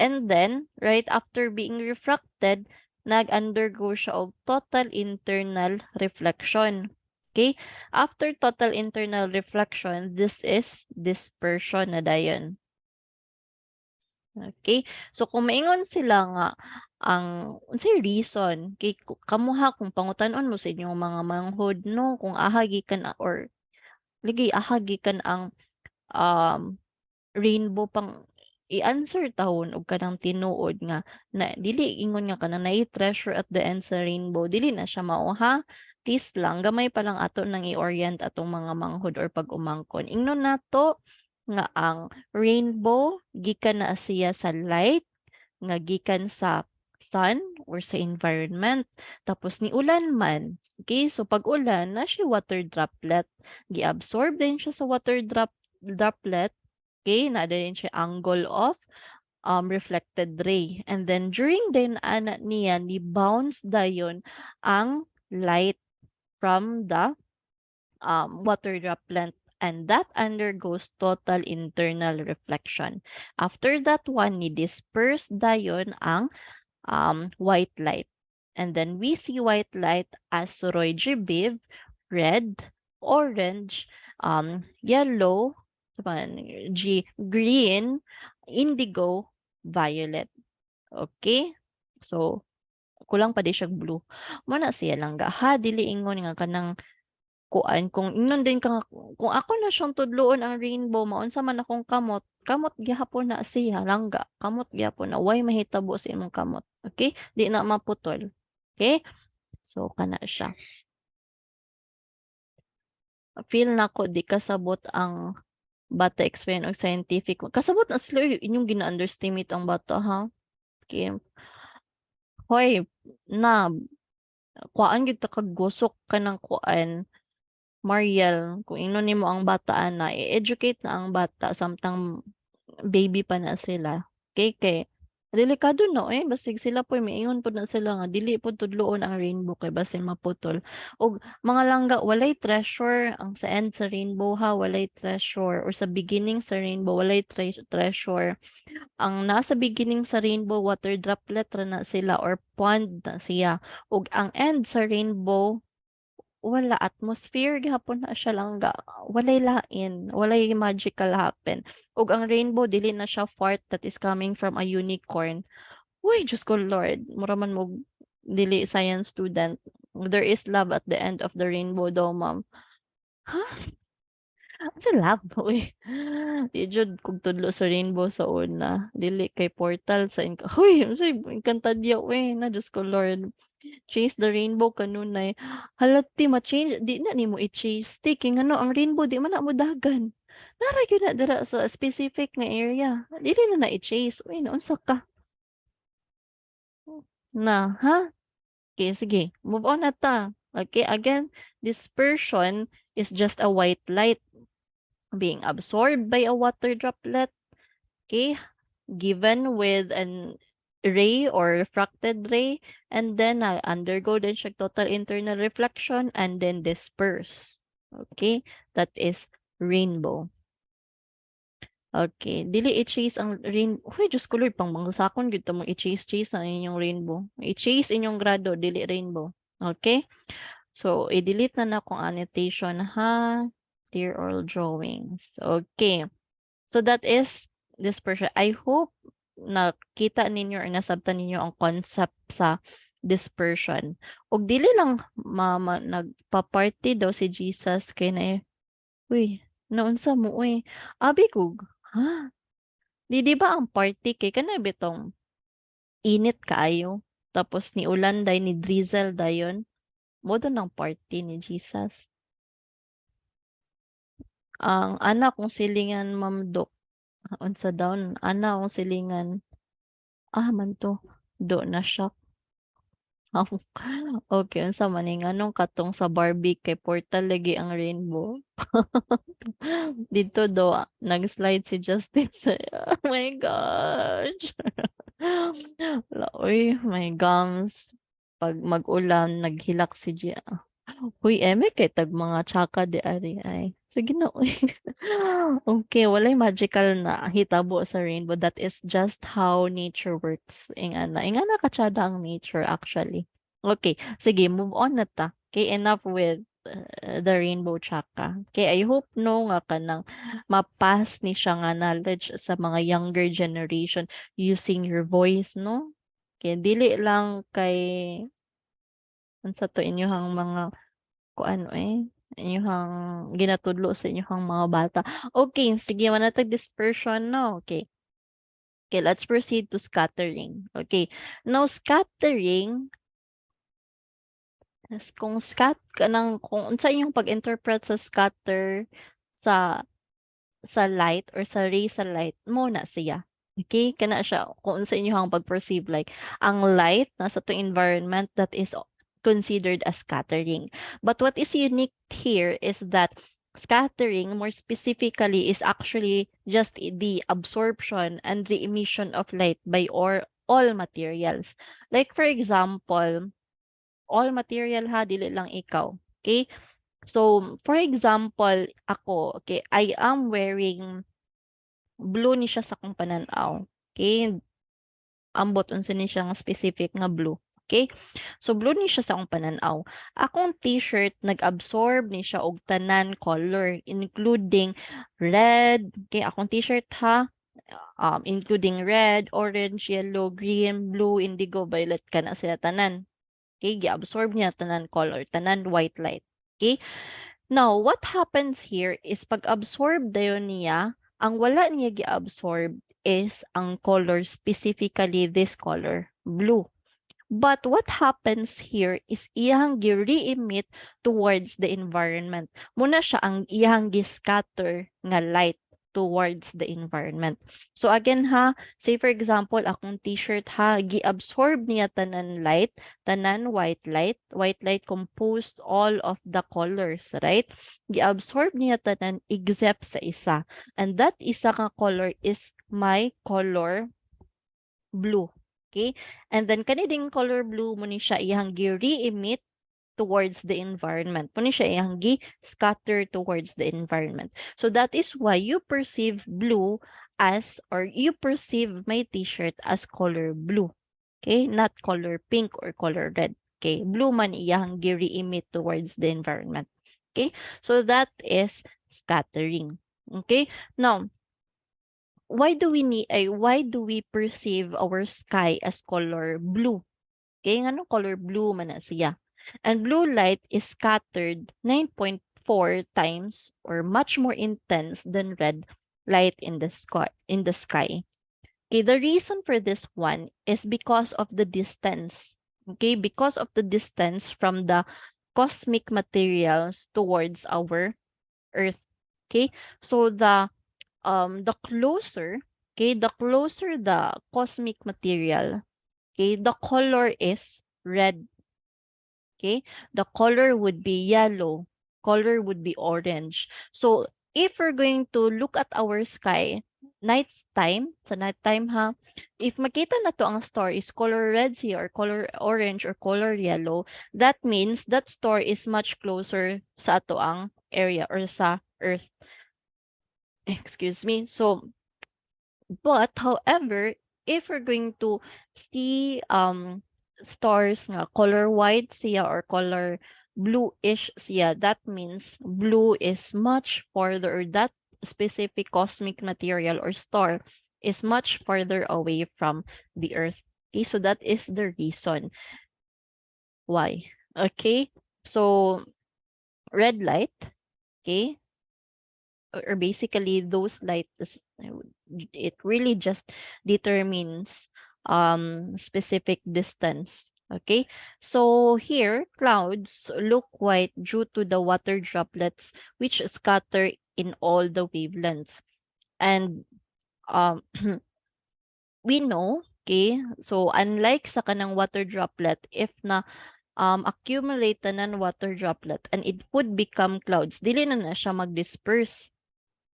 and then, right after being refracted, nag-undergo siya og total internal reflection. Okay? After total internal reflection, this is dispersion na dayon. Okay? So, kung maingon sila nga, ang unsay reason, kay kamuha kung pangutanon mo sa inyong mga manghod, no? Kung ahagi ka na, or ligi ahagi kan ang rainbow pang i-answer tahon og kanang tinuod nga na dili ingon nga kanang treasure at the end sa rainbow, dili na siya mao ha. Please lang, gamay pa lang ato nang i-orient atong mga manghod or pag-umangkon. Ingnon nato nga ang rainbow gikan na siya sa light nga gikan sa sun or sa environment, tapos ni ulan man. Okay, so pag ulan na siya water droplet, gi-absorb din siya sa water droplet. Okay, na din siya angle of reflected ray. And then during din ana niya ni bounce dayon ang light from the water droplet, and that undergoes total internal reflection. After that one, ni disperse dayon ang white light. And then we see white light as Roy G. Biv, red, orange, yellow, green, indigo, violet. Okay? So, kulang pa di siya blue. Muna siya lang ga. Ha, dili ingon nga kanang kuan, kung ingnon din ka kung ako na siyang tudloon ang rainbow, maunsa man akong kamot gihapon na siya langga, kamot gihapon na way mahitabo sa imong kamot. Okay, di na maputol. Okay, so kana siya. Feel nako di kasabot ang bata explain og scientific, kasabot na sila inyong gina-underestimate ang bata ha. Okay, hoy na kuan gid ta kag gusok ka ng kuan Mariel, kung ino nimo ang bata ana, i-educate na ang bata samtang baby pa na sila. Kay delikado no basig sila po miingon pud na sila nga dili pud tudloon ang rainbow kay basin maputol. Og mga langga walay treasure ang sa end sa rainbow ha, walay treasure, or sa beginning sa rainbow walay treasure. Ang nasa beginning sa rainbow water droplet ra na sila or pond na siya. Og ang end sa rainbow wala, atmosphere gihapon na siya langga, walay lain, walay magical happen. Ug ang rainbow dili na siya fart that is coming from a unicorn. Uy, Diyos ko Lord, mura man mo dili science student. There is love at the end of the rainbow daw, ma'am. Ha? Sa love, uy. Di jud kog tudlo sa rainbow sa una. Dili kay portal sa Huy, unsay Encantadia, uy, na Diyos ko Lord. Chase the rainbow kanunay. Halati ma-change, di na nimo i-chase. Kay ngano ang rainbow di man na mo dagan. Nara gyud na dira sa specific nga area. Dili na i-chase. Uy, naunsa ka? Na, ha? Okay, sige. Move on na ta. Okay, again, dispersion is just a white light being absorbed by a water droplet. Okay, given with an ray or refracted ray, and then undergo din siya total internal reflection and then disperse. Okay, that is rainbow. Okay, dili i-chase ang Uy, Diyos ko Lord, pang mangsakon gid mo i-chase ang inyong rainbow. I-chase inyong grado, dili rainbow. Okay? So, i-delete na akong annotation ha. Clear all drawings. Okay. So, that is dispersion. I hope nakita ninyo or nasabtan ninyo ang concept sa dispersion. Og dili lang nagpa-party daw si Jesus kay na uy, naunsa mo uy. Abi ko, ha? Di ba ang party kay kana bitong init kaayo. Tapos ni ulan day ni drizzle dayon. Modo ng party ni Jesus. Ang anak kong silingan mamdok. Unsa daw ana kong silingan. Man to. Do na siya. Okay, unsa man ning anong katong sa Barbie kay portal lagi ang rainbow. Dito do nag-slide si Justin sa oh my gosh. Uy, my gums. Pag mag-ulan, naghilak si Gia. Uy, eme kay tag mga tsaka di ari ay. Sige na, uy. Okay, walay magical na hitabo sa rainbow. That is just how nature works. Ingana katsada ang nature actually. Okay, sige, move on na ta. Okay, enough with the rainbow tsaka. Okay, I hope no nga kanang mapas ni siya nga knowledge sa mga younger generation using your voice, no? Okay, dili lang kay unsa to inyong mga kuan inyong ginatudlo sa inyong mga bata. Okay, sige manatag dispersion no. Okay. Okay, let's proceed to scattering. Okay. Now scattering kung unsa inyong pag-interpret sa scatter sa light or sa ray sa light mo na siya. Okay, kana siya kung unsa inyong pag-perceive like ang light nasa to environment that is considered as scattering. But what is unique here is that scattering more specifically is actually just the absorption and the emission of light by all materials. Like for example, all material ha, dili lang ikaw. Okay? So, for example, ako, okay, I am wearing blue ni siya sa kong pananaw. Okay? Ambot unsa ni siya nga specific nga blue. Okay? So, blue ni siya sa akong pananaw. Akong t-shirt, nag-absorb ni siya og tanan color, including red. Okay, akong t-shirt ha, including red, orange, yellow, green, blue, indigo, violet, kana sila tanan. Okay, gi-absorb niya tanan color, tanan white light. Okay? Now, what happens here is pag-absorb dayon niya, ang wala niya gi-absorb is ang color, specifically this color, blue. But what happens here is iyang gi-re-emit towards the environment. Muna siya ang iyang gi-scatter nga light towards the environment. So again ha, say for example, akong t-shirt ha, gi-absorb niya tanan light, tanan white light composed all of the colors, right? Gi-absorb niya tanan except sa isa. And that isa nga color is my color blue. Okay? And then kaniding color blue mo ni siya iyang gi-re-emit towards the environment. Mo ni siya iyang gi-scatter towards the environment. So that is why you perceive blue as or you perceive my t-shirt as color blue. Okay? Not color pink or color red. Okay? Blue man iyang gi-re-emit towards the environment. Okay? So that is scattering. Okay? Now, why do we perceive our sky as color blue? Okay, ngano color blue man na siya. And blue light is scattered 9.4 times or much more intense than red light in the sky. Okay, the reason for this one is because of the distance. Okay, because of the distance from the cosmic materials towards our earth. Okay, so the closer the cosmic material, okay, the color is red. Okay, the color would be yellow, color would be orange. So if we're going to look at our sky sa nighttime ha, if makita na to ang star is color red siya or color orange or color yellow, that means that star is much closer sa ato ang area or sa earth. Excuse me. So, but however, if we're going to see stars nga color white siya or color bluish siya, that means blue is much farther, or that specific cosmic material or star is much farther away from the earth. Okay, so that is the reason. why. Okay? So red light, okay? Or basically those lights, it really just determines specific distance. Okay, so here clouds look white due to the water droplets which scatter in all the wavelengths. And um we know, okay, so unlike sa kanang water droplet, if na accumulate tanan water droplet and it would become clouds, dili na siya mag-disperse.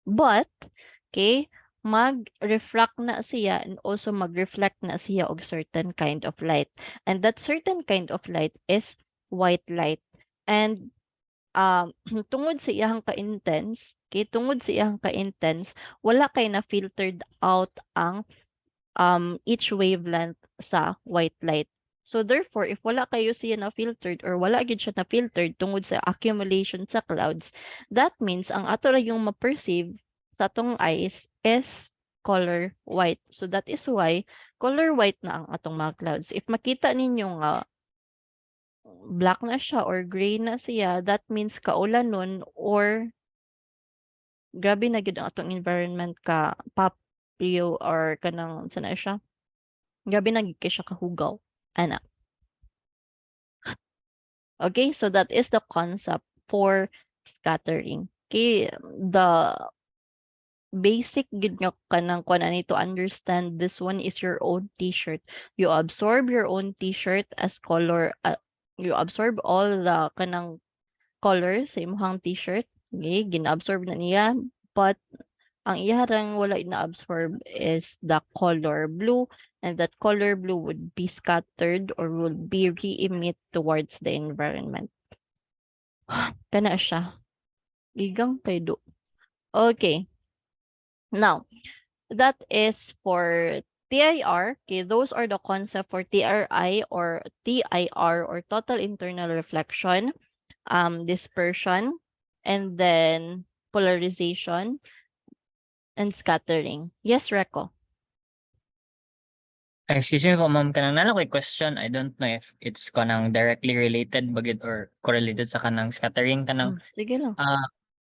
But, okay, mag-refract na siya and also mag-reflect na siya og certain kind of light. And that certain kind of light is white light. And tungod sa iyang ka-intense, okay, tungod sa iyang ka-intense, wala kay na filtered out ang each wavelength sa white light. So therefore, if wala kayo siya na filtered or wala gid siya na filtered tungod sa accumulation sa clouds, that means ang ato ra yung ma-perceive sa atong eyes is color white. So that is why color white na ang atong mga clouds. If makita ninyo nga black na siya or gray na siya, that means kaulan nun or grabe na gyud ang atong environment ka paprio or kanang sana siya. Grabe na gyud kay siya kahugaw. Ana. Okay, so that is the concept for scattering. Okay, the basic gid nga kanang kuan ani to understand this one is your own t-shirt. You absorb your own t-shirt as color, you absorb all the kanang colors sa imong t-shirt. Okay, gina-absorb na niya, but ang iharang wala na-absorb is the color blue, and that color blue would be scattered or would be re-emit towards the environment. Kana siya. Gigang kay do. Okay. Now, that is for TIR. Okay, those are the concept for TRI or TIR or total internal reflection, dispersion, and then polarization and scattering. Yes, Reco. Excuse me po, ma'am. Kanang nala ko'y question. I don't know if it's kanang directly related bagid or correlated sa kanang scattering. Kanang, Sige lang.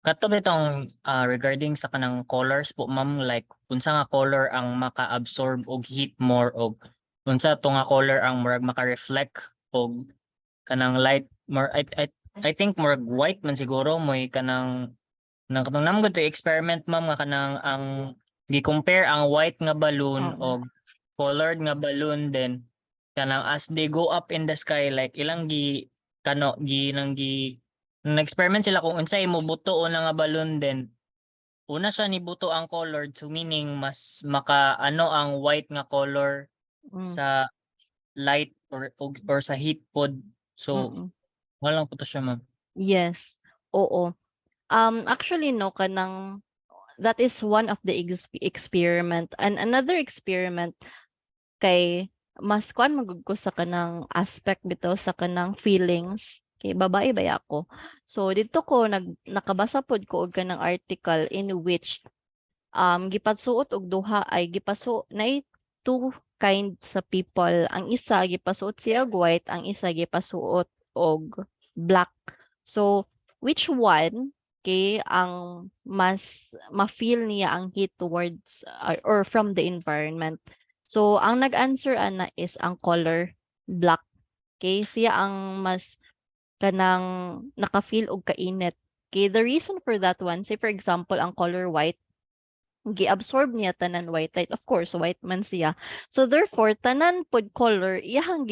kato bitong regarding sa kanang colors po, ma'am. Like, unsa nga color ang maka-absorb og heat more og unsa to nga color ang murag maka-reflect og kanang light more. I think more white man siguro mo'y kanang nang katong namang to experiment, ma'am, nga kanang ang gi-compare ang white nga balloon Oo. og colored nga balloon, then kanang as they go up in the sky, like ilang nag-experiment sila kung unsay mo buto una nga balloon, then una siya ni buto ang colored, so meaning mas maka ano ang white nga color sa light or sa heat pod. So wala lang po to siya, ma'am. Yes. Oo. Actually no kanang that is one of the experiment, and another experiment kay mas kuan magud ko sa kanang aspect bitaw sa kanang feelings kay babae ba ako. So dito ko nakabasa pod ko og kanang article in which gipasuot og duha ay nay two kind sa people. Ang isa gipasuot siya og white, ang isa gipasuot og black. So which one kay ang mas ma-feel niya ang heat towards or from the environment? So ang nag-answer ana is ang color black. Okay, siya ang mas kanang naka-feel og kainit. Okay, the reason for that one, say for example, ang color white, gi-absorb niya tanan white light. Of course, white man siya. So therefore, tanan pod color, iyang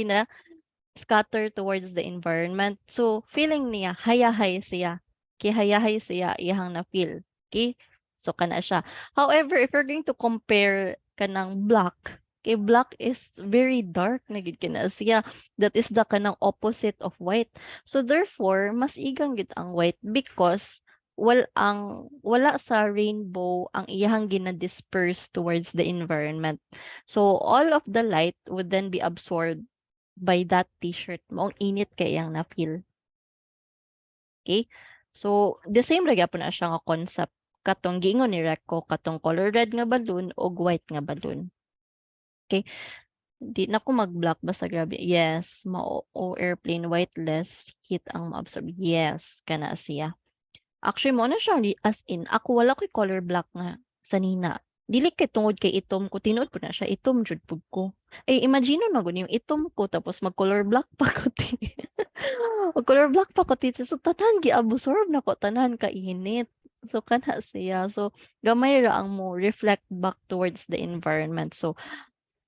scatter towards the environment. So feeling niya, hayahay siya. Kay hayahay siya, iyang na-feel. Okay? So kana siya. However, if you're going to compare kanang black, kay black is very dark na gid kana siya. That is the kanang opposite of white. So therefore, mas igang gid ang white because wala sa rainbow ang iyang gina-disperse towards the environment. So all of the light would then be absorbed by that t-shirt mo. Ang init kay iyang na-feel. Okay? So the same ra gyapon na siya nga concept katong giingon ni Reco katong color red nga balloon o white nga balloon. Okay? Di na ko mag-black basta grabe. Yes, o airplane white less heat ang ma-absorb. Yes, kana siya. Actually mo na siya as in ako wala ko'y color black nga sanina. Dili kay tungod kay itom ko tinuod po na siya itom jud pud ko. Eh imagine na gud yung itom ko tapos mag color black pa ko ti. Mag color black pa ko ti so tanan gi-absorb na ko tanan ka init. So kana siya. So gamay ra ang mo reflect back towards the environment. So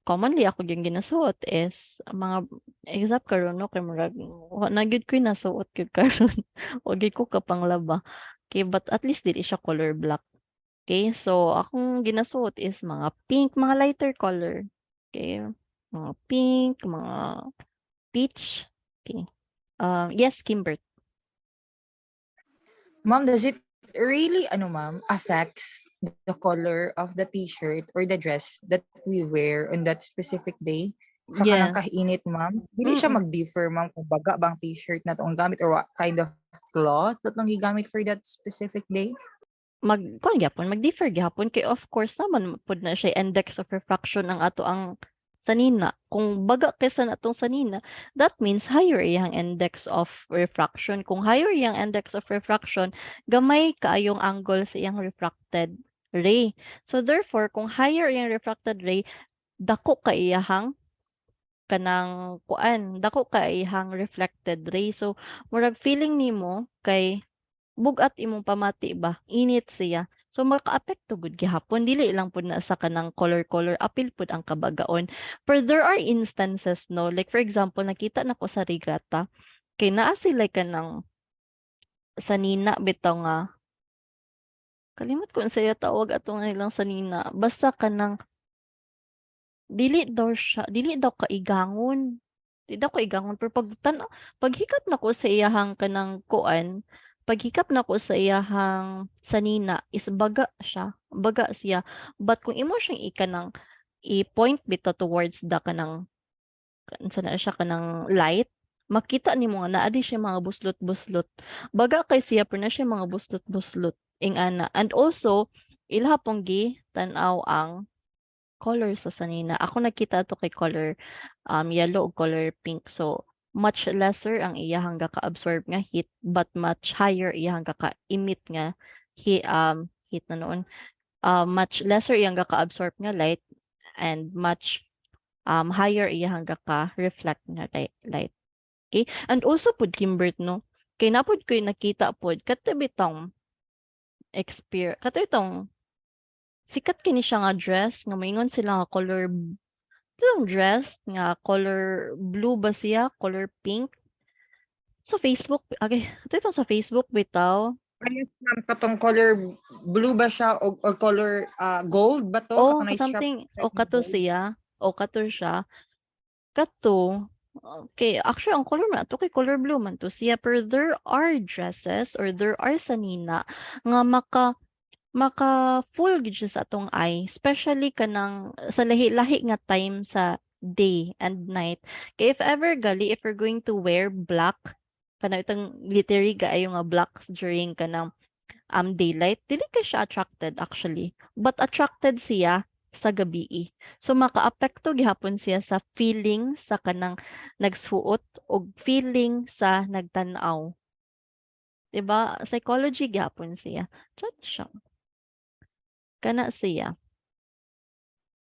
commonly ako yung ginasuot is mga except karon no kay murag wa na gyud ko nasuot gyud karon. Wa gyud ko kapanglaba. Okay, but at least dili siya color black. Okay, so akong ginasuot is mga pink, mga lighter color. Okay, mga pink, mga peach. Okay. Yes, Kimbert. Ma'am, does it really, ma'am, affects the color of the t-shirt or the dress that we wear on that specific day? Sa kanang Yes. kainit, ma'am? Dili siya mag-differ, ma'am, kung baga bang t-shirt na itong gamit or what kind of cloth na itong gigamit for that specific day? Kuan gyapon, mag-differ gyapon kay of course naman pud na siya index of refraction ang ato ang sanina. Kung baga kaysa natong sanina, that means higher iyang index of refraction. Kung higher iyang index of refraction, gamay kaayong angle sa iyang refracted ray. So therefore, kung higher iyang refracted ray, dako ka iyahang kanang kuan, dako ka iyang reflected ray. So murag feeling nimo kay bugat imong pamati ba, init siya. So makaapekto gud gihapon dili lang pud na sa kanang color apil pud ang kabagaon. But there are instances no, like for example nakita nako sa Rigata kay naa sila kanang sanina bitaw nga kalimot ko unsaya tawag atong ilang sanina basta kanang dili daw kaigangon. Di daw kaigangon pero paghikap nako sa iyahang kanang kuan paghikap nako sa iyahang sanina is baga siya but kung imo siyang ikanang i-point bitaw towards the kanang unsa na siya kanang light makita nimo nga naa di siya mga buslot-buslot baga kay siya pero na siya mga buslot-buslot ingana and also ilha pong tan-aw ang color sa sanina. Ako nakita to kay color yellow ug color pink. So much lesser ang iyahang gaka-absorb nga heat but much higher iyahang gaka-emit nga heat na noon. Much lesser iyang gaka-absorb nga light and much higher iyahang gaka-reflect nga light. Okay? And also pud Kimbert no. Kay napud ko'y nakita pud katibitong katibitong sikat kini siya nga dress nga moingon sila nga color itong dress nga color blue ba siya, color pink. Sa Facebook, okay, ito itong sa Facebook bitaw. Yes, ma'am, katong color blue ba siya or color gold ba to? Oh, Katong nice strap something, type o na kato gold? siya, o kato siya. Kato, okay, actually ang color man, ito kay color blue man to siya, pero there are dresses or there are sanina nga maka full gid siya sa atong eye especially kanang sa lahi-lahi nga time sa day and night kay if ever gali if you're going to wear black kanang itong glittery gaayo nga black during kanang daylight dili ka siya attracted actually but attracted siya sa gabi so makaapekto gihapon siya sa feeling sa kanang nagsuot o feeling sa nagtan-aw diba psychology gihapon siya chat siya kana siya.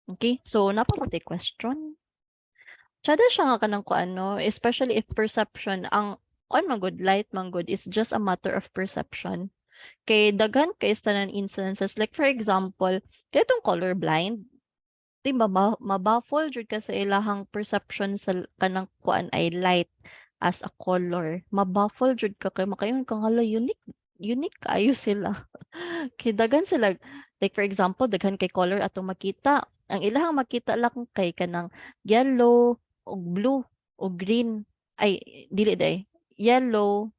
Okay, so napamati question. Tsada siya nga kanang kuano, especially if perception ang on man good light man good is just a matter of perception. Kay daghan kay tanan instances like for example, kay itong color blind, di ba mabaffle jud ka sa ilahang perception sa kanang kuan ay light as a color. Mabaffle jud ka kay makayon kang hala unique kaayo sila. Kay daghan sila like for example daghan kay color atong makita ang ilahang makita lang kay kanang yellow o blue o green ay dili day yellow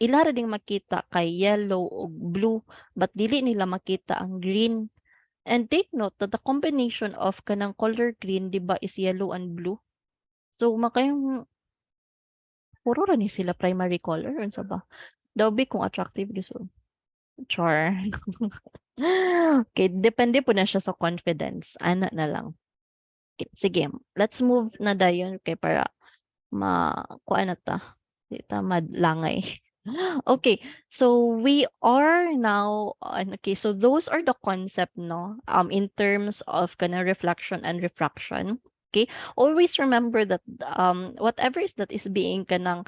ila ra ding makita kay yellow o blue but dili nila makita ang green and take note that the combination of kanang color green di ba is yellow and blue so makayong puro ra ni sila primary color unsa ba daw be kung attractive gusto char. Okay, depende po na siya sa confidence. Ana na lang. Okay, sige, let's move na dayon kay para makuha na ta. Di ta madlangay. Okay, so we are now okay, so those are the concept, no, in terms of kind of reflection and refraction. Okay, always remember that whatever is that is being kanang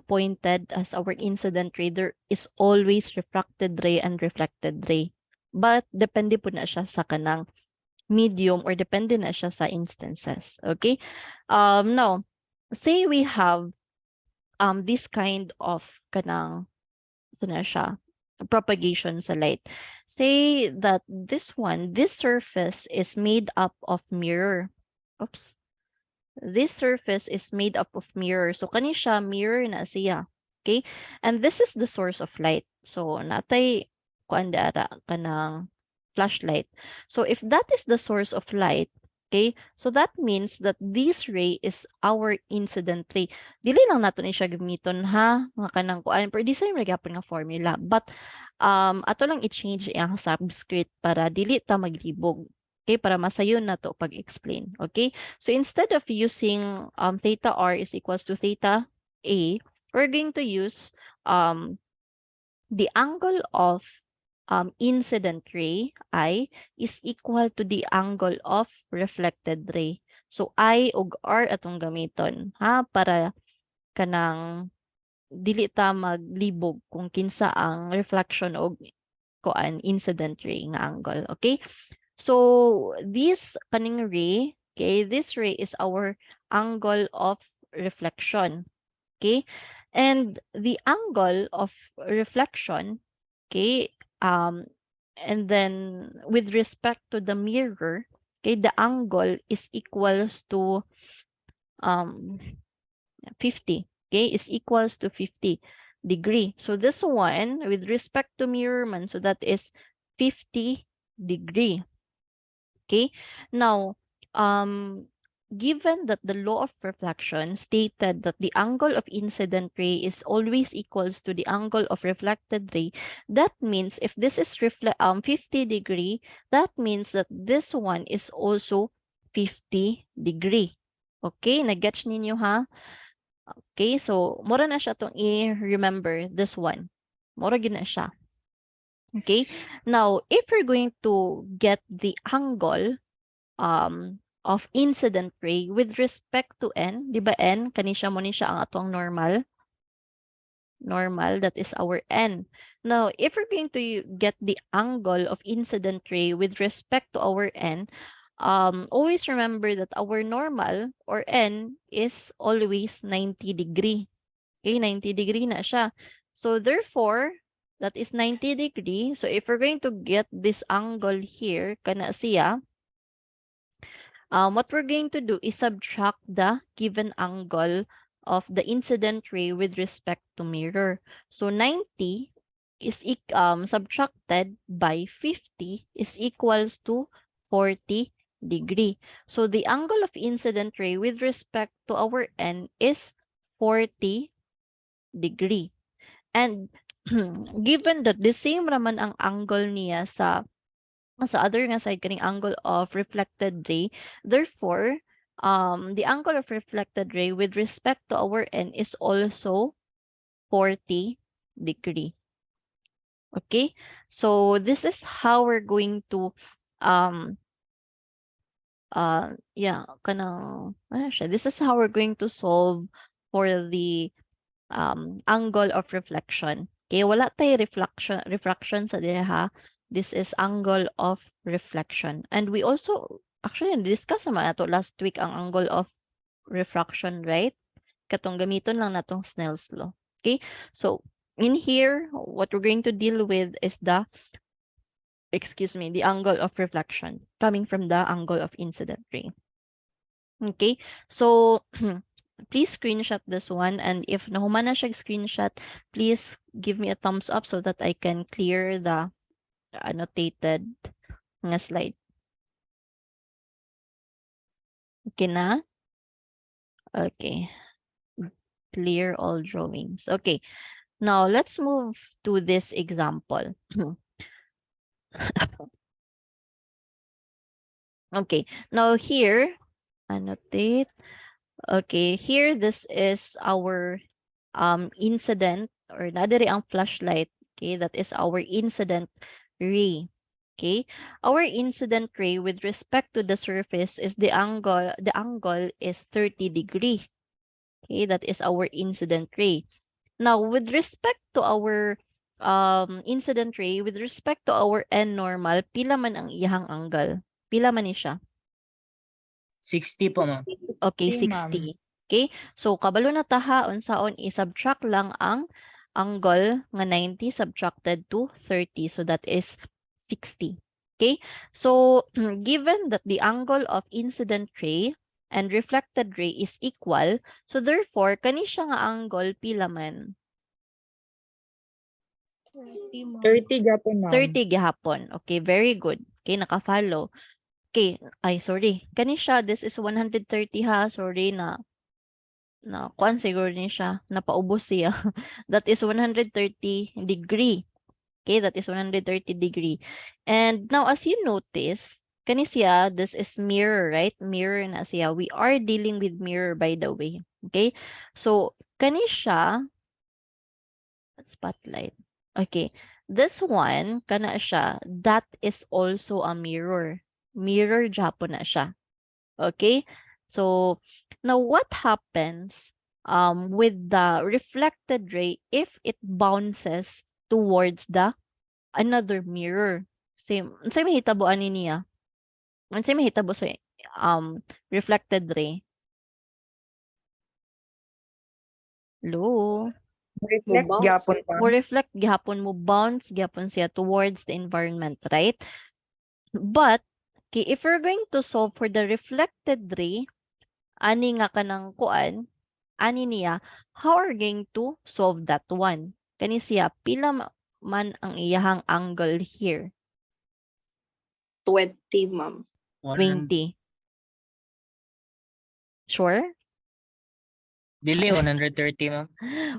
pointed as our incident ray, there is always refracted ray and reflected ray, but depende po na siya sa kanang medium or depende na siya sa instances. Okay, now say we have this kind of kanang na siya propagation sa light. Say that this surface is made up of mirror. Oops. This surface is made up of mirror. So kani siya mirror na siya. Okay? And this is the source of light. So natay kuan dara kanang flashlight. So if that is the source of light, okay? So that means that this ray is our incident ray. Dili lang nato ni siya gamiton ha, nga kanang kuan pero di sa gyapon nga formula. But ato lang i-change ang subscript para dili ta maglibog. Okay, para masayon na to pag-explain. Okay? So instead of using theta r is equals to theta a, we're going to use the angle of incident ray I is equal to the angle of reflected ray. So I ug R atong gamiton ha para kanang dili ta maglibog kung kinsa ang reflection og kuan incident ray nga angle. Okay? So this kaning ray, okay, this ray is our angle of reflection. Okay? And the angle of reflection, okay, and then with respect to the mirror, okay, the angle is equals to 50, okay, is equals to 50 degree. So this one with respect to mirror man, so that is 50 degree. Okay, now given that the law of reflection stated that the angle of incident ray is always equals to the angle of reflected ray, that means if this is 50 degree, that means that this one is also 50 degree. Okay, nag-getch ninyo ha? Okay, so mura na siya tong i-remember this one. Mura gid na siya. Okay, now if we're going to get the angle of incident ray with respect to n, di ba n, kani siya mo ni siya ang atong normal, that is our n. Now, if we're going to get the angle of incident ray with respect to our n, always remember that our normal or n is always 90 degree. Okay, 90 degree na siya. So therefore, that is 90 degree. So if we're going to get this angle here, kana siya, what we're going to do is subtract the given angle of the incident ray with respect to mirror. So 90 is subtracted by 50 is equals to 40 degree. So the angle of incident ray with respect to our n is 40 degree. And given that the same raman ang angle niya sa other nga side kaning angle of reflected ray, therefore the angle of reflected ray with respect to our n is also 40 degree. Okay, so this is how we're going to this is how we're going to solve for the angle of reflection. Okay, wala tayo refraction sa diha. This is angle of reflection. And we also actually discuss naman nato last week ang angle of refraction, right? Katong gamiton lang natong Snell's law. Okay? So in here, what we're going to deal with is the angle of reflection coming from the angle of incident ray. Okay? So please screenshot this one, and if nahuman na siya screenshot, please give me a thumbs up so that I can clear the annotated nga slide. Okay na? Okay. Clear all drawings. Okay. Now let's move to this example. Okay, now here, annotate. Okay, here this is our incident or nadiri ang flashlight. Okay, that is our incident ray. Okay, our incident ray with respect to the surface is the angle is 30 degree. Okay, that is our incident ray. Now, with respect to our incident ray, with respect to our N normal, pila man ang iyang angle? Pila man ni siya? 60 po, ma'am. Okay, 60, ma'am. 60. Okay? So, kabalo na taha, unsaon, i-subtract lang ang angle nga 90 subtracted to 30. So, that is 60. Okay? So, given that the angle of incident ray and reflected ray is equal, so therefore, kani siya nga angle, pila man? 30, ma'am. 30 gyapon, ma'am. 30 gihapon. Okay, very good. Okay, naka-follow. Okay, ay sorry. Kani siya, this is 130 ha. Sorry na kuan siguro ni siya, napaubos siya. That is 130 degree. Okay, that is 130 degree. And now as you notice, kani siya, this is mirror, right? Mirror na siya. We are dealing with mirror by the way. Okay? So, kani siya, spotlight. Okay. This one, kana siya, that is also a mirror. Mirror Japon na siya. Okay? So, now what happens with the reflected ray if it bounces towards the another mirror? Same, unsay mahitabo ani niya? Unsay mahitabo sa reflected ray? Hello? Reflect Bounce. gyapon, ma'am. Mo reflect gihapon mo bounce gihapon siya towards the environment, right? But okay, if we're going to solve for the reflected ray, ani nga kanang kuan, ani niya, how are we going to solve that one? Kani siya, pila man ang iyahang angle here? 20, ma'am. 20. Sure? Dili, 130, ma'am.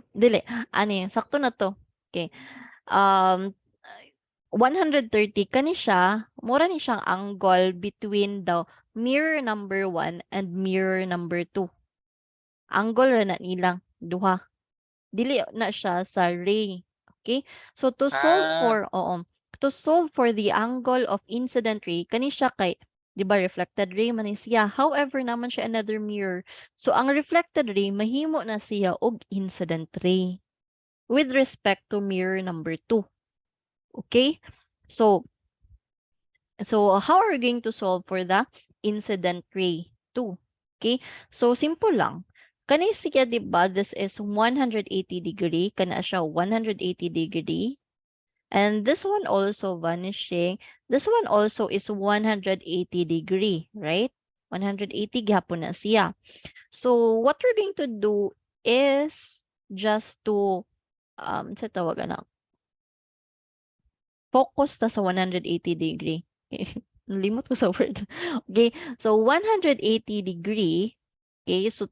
Dili. Ani, sakto na to. Okay. 130 kani siya, mura ni siyang angle between the mirror number 1 and mirror number 2. Angle ra na nilang duha. Dili na siya sa ray. Okay? So to solve for the angle of incident ray, kani siya kay, di ba reflected ray man ni siya. However, naman siya another mirror. So ang reflected ray mahimo na siya og incident ray with respect to mirror number 2. Okay? So how are we going to solve for the incident ray 2? Okay? So simple lang. Kani siya, di ba, this is 180 degree, kana siya 180 degree. And this one also vanishing. This one also is 180 degree, right? 180 gihapon na siya. So what we're going to do is just to sa tawagan na, focus ta sa 180 degree. Nalimot ko sa word. Okay, so 180 degree. Okay, so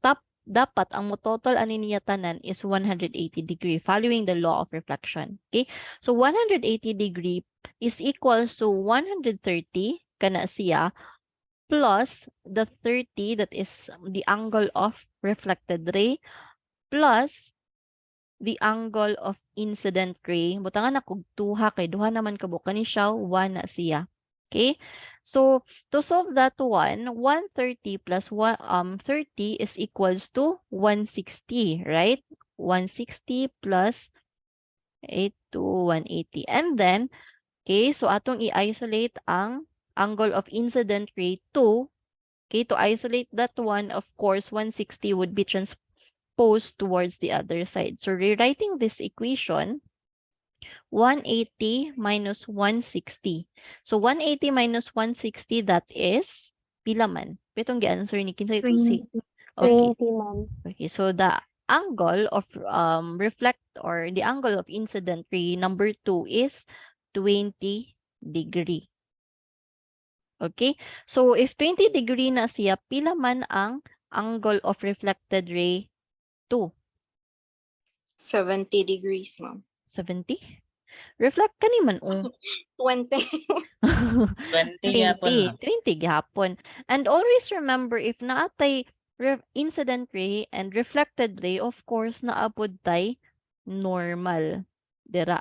dapat ang mo total ani niya tanan is 180 degree following the law of reflection. Okay, so 180 degree is equals to 130 kana siya plus the 30 that is the angle of reflected ray plus the angle of incident ray. Butangan ako duha kay duha naman kabuk kani siya 1 na siya. Okay? So to solve that one, 130 plus 30 is equals to 160, right? 160 plus 8 to 180. And then, okay, so atong i-isolate ang angle of incident ray 2. Okay, to isolate that one, of course, 160 would be transposed towards the other side. So rewriting this equation, 180 minus 160. So 180 minus 160, that is pila man? Pitong gi-answer ni Kinsay to see. Okay. 20, ma'am. Okay, so the angle of reflect or the angle of incident ray number 2 is 20 degree. Okay? So if 20 degree na siya, pila man ang angle of reflected ray 2? 70 degrees, ma'am. 70? Reflect ka man, oh. 20. 20 gyapon, 20, ma'am. 20 gihapon. And always remember, if naatay incident ray and reflected ray, of course, naapod tay normal. Dira.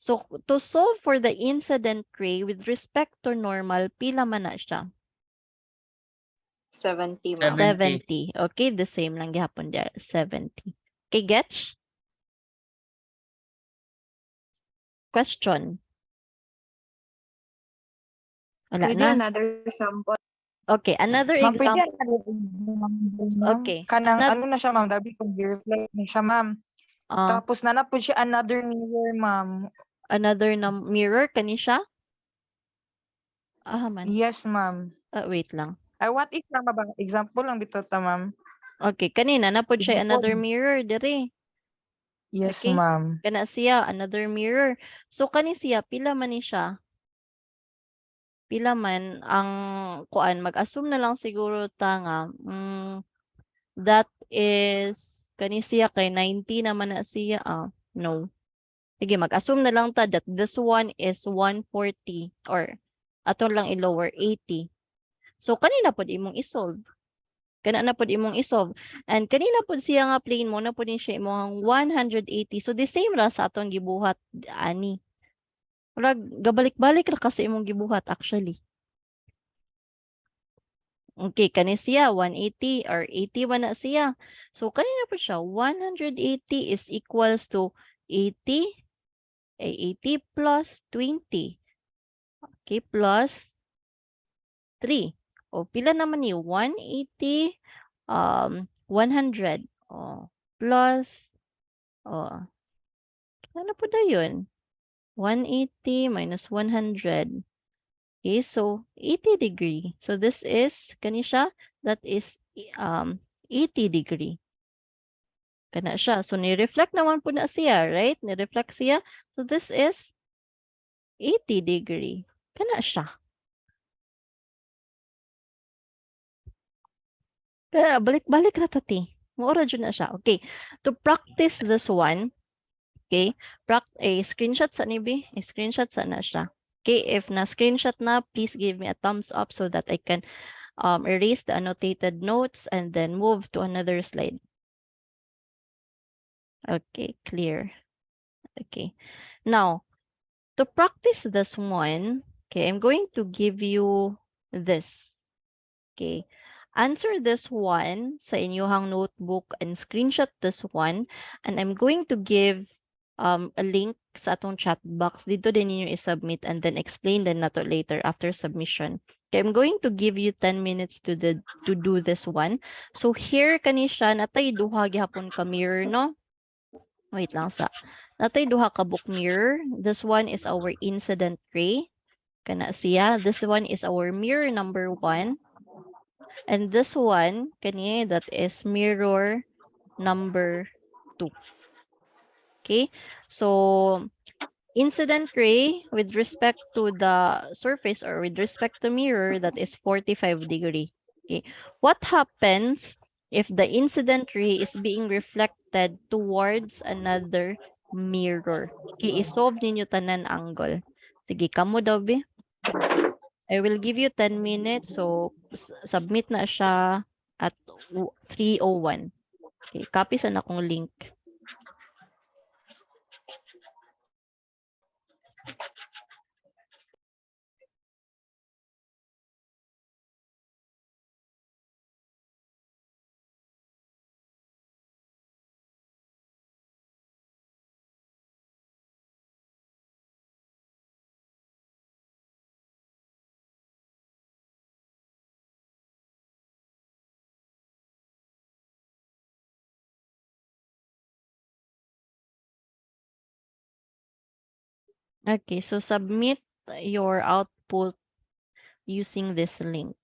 So, to solve for the incident ray with respect to normal, pila man na siya? 70, ma'am. 70. Okay, the same lang gihapon there, 70. Okay, Getch? Question. Wala Pwede na. another sample. Okay, another Ma'am, pwede example. another example, ma'am. Okay. Kanang Not, ano na siya, ma'am. Dabi kung reflect na siya, ma'am. Tapos nanapod siya another mirror, ma'am. another mirror, kani siya? Man. Yes, ma'am. Wait lang. Ay, what if lang ba? Example lang bitaw ta, ma'am. Okay, kanina napod siya Example. another mirror diri. Yes, Okay. ma'am. Kana siya another mirror. So kani siya pila man ni siya? Pila man ang kuan, mag-assume na lang siguro ta nga that is kani siya kay 90 naman na siya. No. Sige, mag-assume na lang ta that this one is 140 or aton lang i-lower 80. So kanina pod imong isolve. Kana na pod imong isolve. And kanina pod siya nga plane mo na pod din siya imong 180. So the same ra sa atong gibuhat ani. Murag gabalik-balik ra kasi imong gibuhat actually. Okay, kani siya 180 or 81 na siya. So kanina po siya 180 is equals to 80 80 plus 20. Okay, plus 3. O pila naman ni 180 100 plus ano po na yun? 180 minus 100. Okay, so 80 degree. So this is kani siya, that is 80 degree. Kana siya. So ni-reflect naman po na siya, right? Ni-reflect siya. So this is 80 degree. Kana siya. Kaya balik-balik na tati. Maura dyan na siya. Okay. To practice this one, okay, screenshot sa nibi. Screenshot sa na siya. Okay, if na-screenshot na, please give me a thumbs up so that I can erase the annotated notes and then move to another slide. Okay, clear. Okay. Now, to practice this one, okay, I'm going to give you this. Okay. Answer this one sa inyong notebook and screenshot this one. And I'm going to give a link sa atong chat box. Dito din ninyo i-submit and then explain din nato later after submission. Okay, I'm going to give you 10 minutes to do this one. So here kani siya natay duha gihapon ka mirror, no? Wait lang sa. Natay duha ka book mirror. This one is our incident ray. Kana siya. This one is our mirror number 1. And this one, kani, that is mirror number 2. Okay? So, incident ray with respect to the surface or with respect to mirror, that is 45 degree. Okay? What happens if the incident ray is being reflected towards another mirror? Okay, isolve ninyo tanan angle. Sige, kamo daw be. I will give you 10 minutes. So, submit na siya at 3:01. Okay, copy sa na akong link. Okay, so submit your output using this link.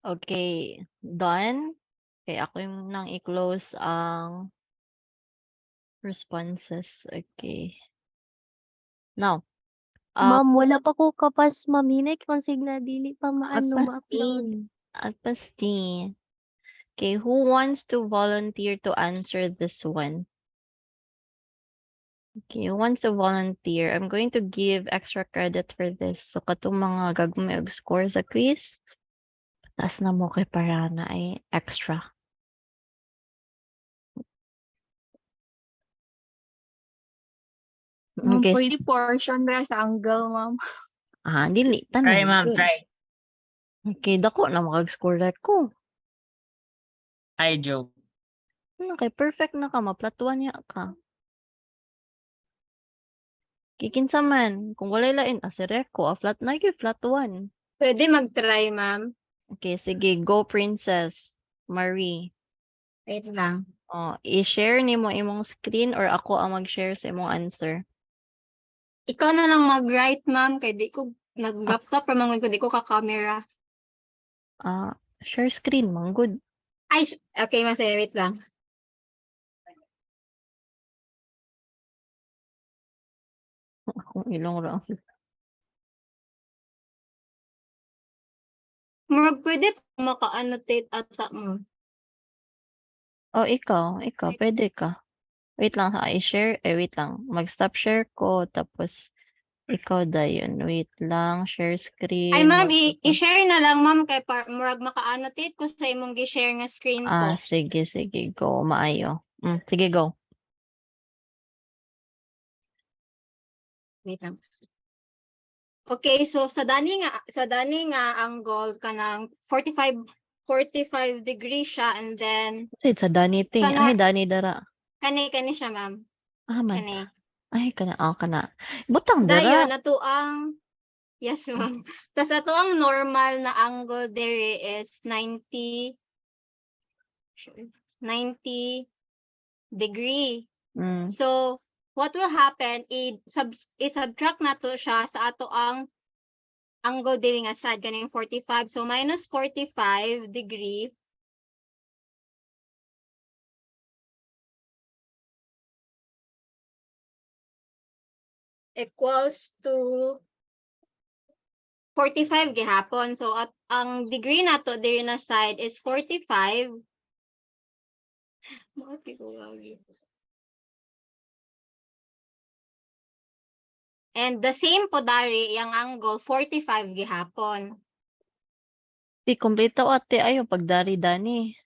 Okay, done. Okay, ako yung nang i-close ang responses. Okay. Now, Ma'am, wala pa ko kapas maminay consigna dili pa maano ma-upload. Agpastin. Okay, who wants to volunteer to answer this one? Okay, who wants to volunteer? I'm going to give extra credit for this. So, katong mga gagmay og score sa quiz, taas na mo kay para na ay extra. Ma'am, Okay. pwede portion ra sa angle, ma'am. Dili, Try tanan. ma'am, Good. try. Okay, dako na makag-score rek ko. I joke. Okay, perfect na ka, maplatuan niya ka. Kikinsa man, kung walay lain, asirek ko, flat na yun, flat 1. Pwede mag-try, ma'am. Okay, sige, go Princess Marie. Wait lang. Oh, i-share ni mo imong screen or ako ang mag-share sa imong answer. Ikaw na lang mag-write, ma'am, kay di ko nag-laptop or mangon ko di ko ka-camera. Share screen, man good. Ay, okay, ma'am, sige, wait lang. Akong ilong ra. Murag pwede maka-annotate ata mo. Oh, ikaw, pwede ka. Wait lang ha, i-share, wait lang. Mag-stop share ko, tapos ikaw dayon. Wait lang, share screen. Ay, ma'am, i-share na lang, ma'am, kay murag maka-annotate ko sa imong gi-share nga screen ko. Sige, go, maayo. Sige, go. Wait lang. Okay, so sa dani nga angle kanang 45 degrees siya, and then Say, sa Dani ting. Sa Ay, Dani dara. kani siya, ma'am. Man. Kani. Ay, kana. Butang Dayon dara. ato ang yes, ma'am. Tas ato ang normal na angle there is 90 degree. So what will happen, i-subtract nato siya sa ato ang angle diri nga side kaning 45. So minus 45 degree equals to 45 gihapon. So at ang degree nato diri na side is 45. And the same po dari yang angle 45 gihapon. Di, kompleto ate. Ayo, pagdari Dani.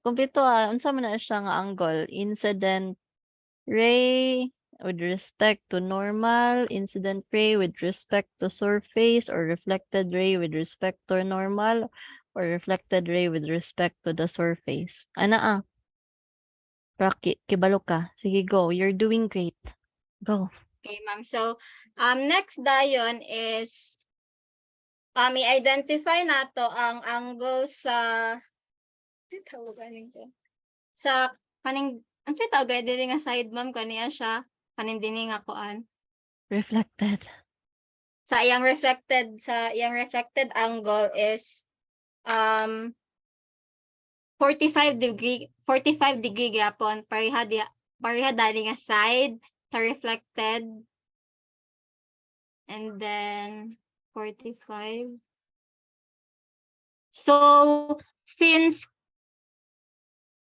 Kompleto unsa man na siya nga angle? Incident ray with respect to normal, incident ray with respect to surface, or reflected ray with respect to normal, or reflected ray with respect to the surface. Ana Rocky, kibalo ka. Sige, go. You're doing great. Go. Okay, ma'am. So next dayon is i-identify nato ang angle sa sa kaning ang tawag diri nga side, ma'am, kaniya siya kaning dinhi nga kuan. Reflected. Sa iyang reflected angle is 45 degree gyapon, pareha dali nga side sa reflected, and then 45. So since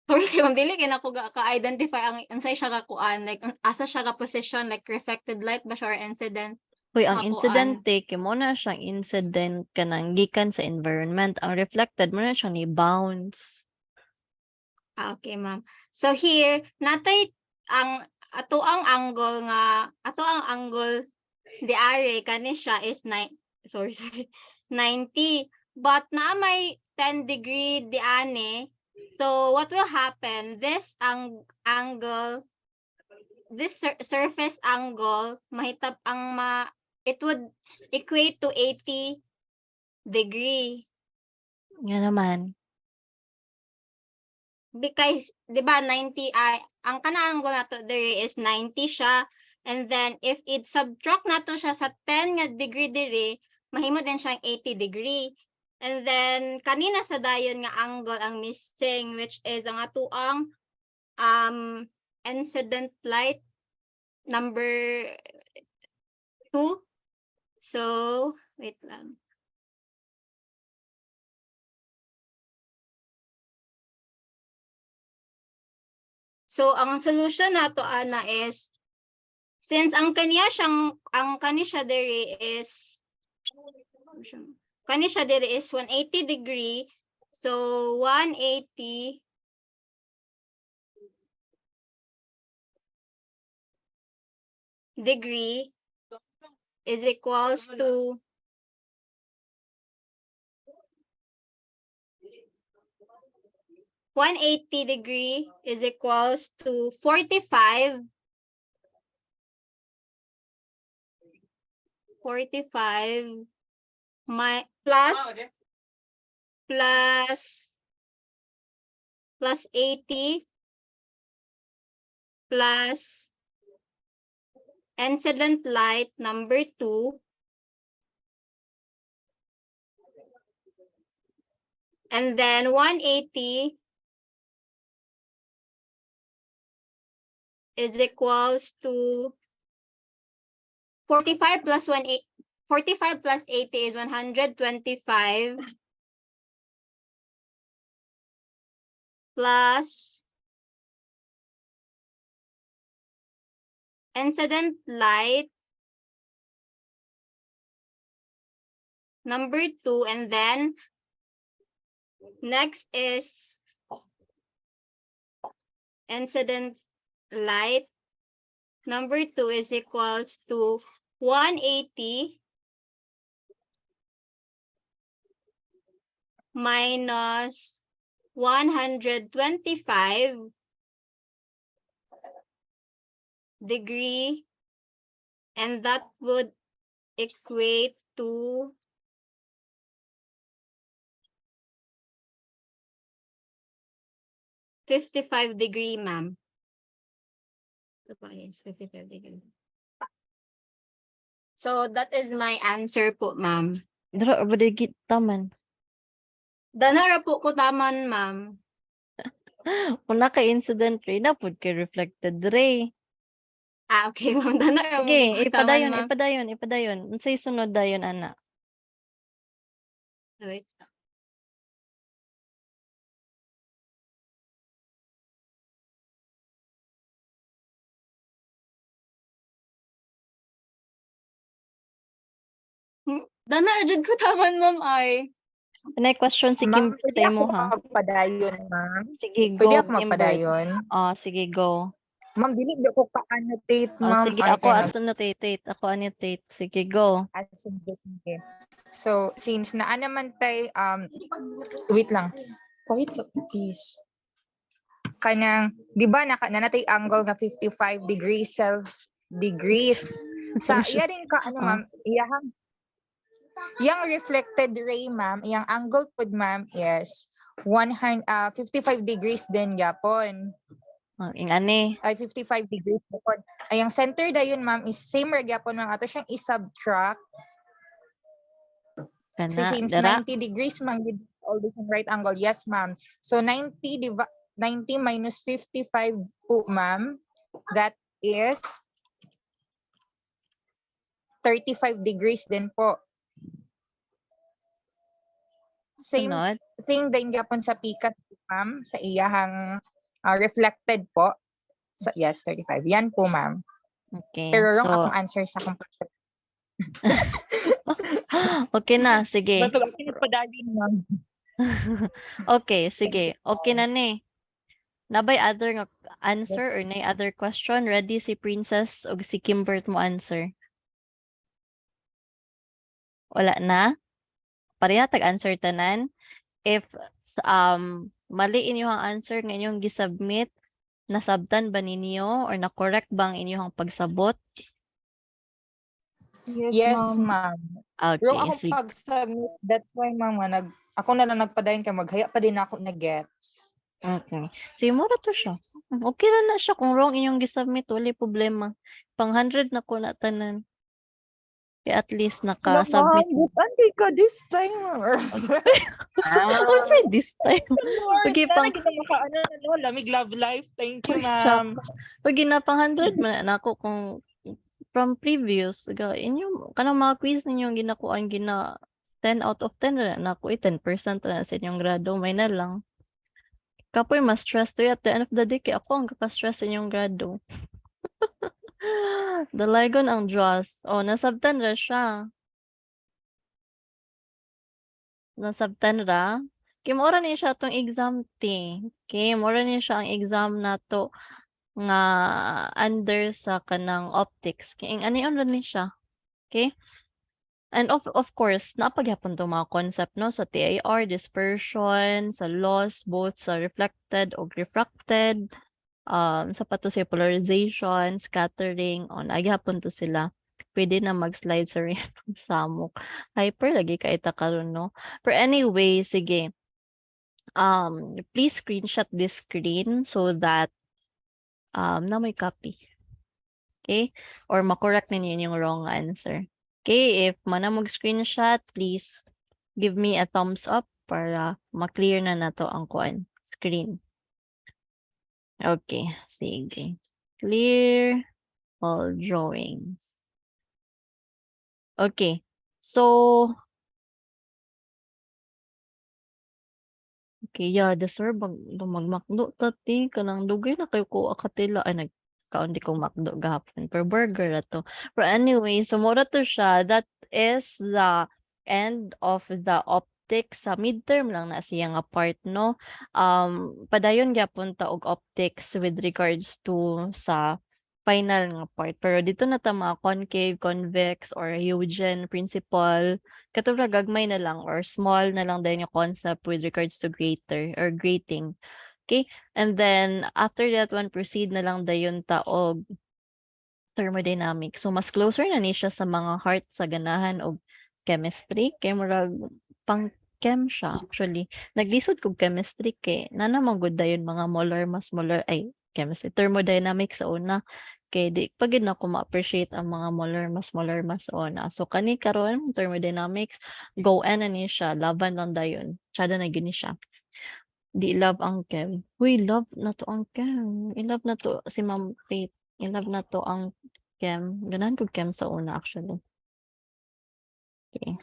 sorry kay ma'am, dili kay nako ka-identify ang unsay siya ka kuan, like asa siya ka position, like reflected light ba siya or incident. Uy, ang Kakuan. incidente, mo na siyang incident kanang gikan sa environment. Ang reflected mo na siyang ni bounce. Okay, ma'am. So here, natay ang ato ang angle di are kani siya is 90. But na may 10 degree di ane. So what will happen? This angle, this surface angle, mahitap it would equate to 80 degree. Nga naman. Because, di ba, 90, ang kana-angle nato there is 90 siya. And then, if it subtract nato siya sa 10 nga degree diri, mahimo din siyang 80 degree. And then kanina sa dayon nga angle ang missing, which is ang atuang incident light number 2. So, wait lang. So, ang solution nato ana is, since ang kani siya diri is 180 degree. So 180 degree is equals to 180 degree is equals to 45 plus 80 plus incident light number 2 and then 180 is equals to 45 plus 80 is 125 plus incident light number 2, and then next is incident light number 2 is equals to 180 minus 125 degree, and that would equate to 55 degree, ma'am. Ito pa, yes, 55 degree. So that is my answer po, ma'am. Dira ba digit taman? Danara po ko taman, ma'am. Una ka incident ray na pud kay reflected ray. Ah, okay, ma'am. Danara mo Sige, ko taman, ma'am. ipadayon. Unsay sunod dayon ana? Wait. Danara jud ko taman, ma'am, ay. Anay question si Kim Ma'am, pwede sa ako imo ha. magpadayon, ma'am. Sige, Pwede go, ako Kimber. magpadayon. Sige, go. Ma'am, dili ko pa-annotate, ma'am. Sige, ako annotate. Ako annotate. Sige, go. Sige. So, since naa naman tay, wait lang. Wait, so, please. Kanang, di ba, nanatay angle na 55 degrees degrees. Sa, iya rin ka, ma'am, yung reflected ray, ma'am, yung angle pod, ma'am, is 55 degrees din yapon. Ingani. Ay 55 degrees yapon. Ay ang center dayon, ma'am, is same ra gyapon, ma'am, ato siyang i-subtract. Kasi since 90 degrees, ma'am, always in right angle. Yes, ma'am. So 90 minus 55 po, ma'am. That is 35 degrees din po. Same thing din yapon sa pikat, ma'am, sa iyahang reflected po. So, yes, 35. Yan po, ma'am. Okay. Pero wrong akong answer sa akong pagsagot. Okay na, sige. Bato ako nagpadali, ma'am. Okay, sige. Okay na ni. Nabay other nga answer or nay other question? Ready si Princess o si Kimbert mo answer? Wala na? Pareha tag-answer tanan. If mali inyong answer nga inyong gisubmit, nasabtan ba ninyo or na-correct bang inyong pagsabot? Yes, ma'am. Okay, Wrong akong sige. pag-submit. That's why, ma'am, ako na lang nagpadayon ka, maghaya pa din ako na gets. Okay. Sige, mura to siya. Okay na siya. Kung wrong inyong gisubmit, wala problema. Pang 100 na ko na tanan. Kaya at least Wala, naka-submit. ma'am. Butan kay ka this time. What's it this time? Lord, Pag na ipang lagi na makaano na no, lamig love life. Thank you, Uy, ma'am. pag ginapang 100 man na ako kung from previous inyo kanang mga quiz ninyong ginakuan 10 out of 10 ra na ako 10% ra sa inyong grado may na lang. Kapoy mas stress to at the end of the day kay ako ang kaka-stress sa inyong grado. Dalagon ang Diyos. Oh, nasabtan ra siya. Nasabtan ra. Kay mora ni siya tong exam te. Kay mora ni siya ang exam nato nga under sa kanang optics. Kay ang ano ni siya. Okay? And of course, napagyapon tong mga concept no sa TAR, dispersion, sa loss, both sa reflected o refracted, sa pato sa polarization, scattering, on agyapon to sila. Pwede na mag-slide sa random samok. Hyper lagi ka ita karon no. But anyway, sige. Please screenshot this screen so that na may copy. Okay? Or makorek ninyo yung wrong answer. Okay, if mana mag-screenshot, please give me a thumbs up para ma-clear na nato ang screen. Okay, sige. Clear all drawings. Okay, so okay, yeah, deserve magmakdo tati kanang dugay na kayo ko akatila ay nagkaon di ko makdo gahapon per burger ato. But anyway, so mura to siya. That is the end of the optics sa midterm lang na siya nga part no. Padayon gyapon ta og optics with regards to sa final nga part. Pero dito na ta mga concave, convex or Huygens principle katong gagmay na lang or small na lang din yung concept with regards to greater or grating. Okay? And then, after that one, proceed na lang dayon ta og thermodynamics. So, mas closer na ni siya sa mga heart sa ganahan og chemistry. Kay murag pang chem siya actually. Naglisod kog chemistry kay nanamang good dayon mga molar mas molar ay chemistry thermodynamics sa una kay di pagid na ko ma-appreciate ang mga molar mas una. So kani karon thermodynamics go na ni siya laban lang dayon. Tsada na gini siya. Di love ang chem. Uy, love na to ang chem. I love na to si Ma'am Faith. I love na to ang chem. Ganahan ko chem sa una actually. Okay.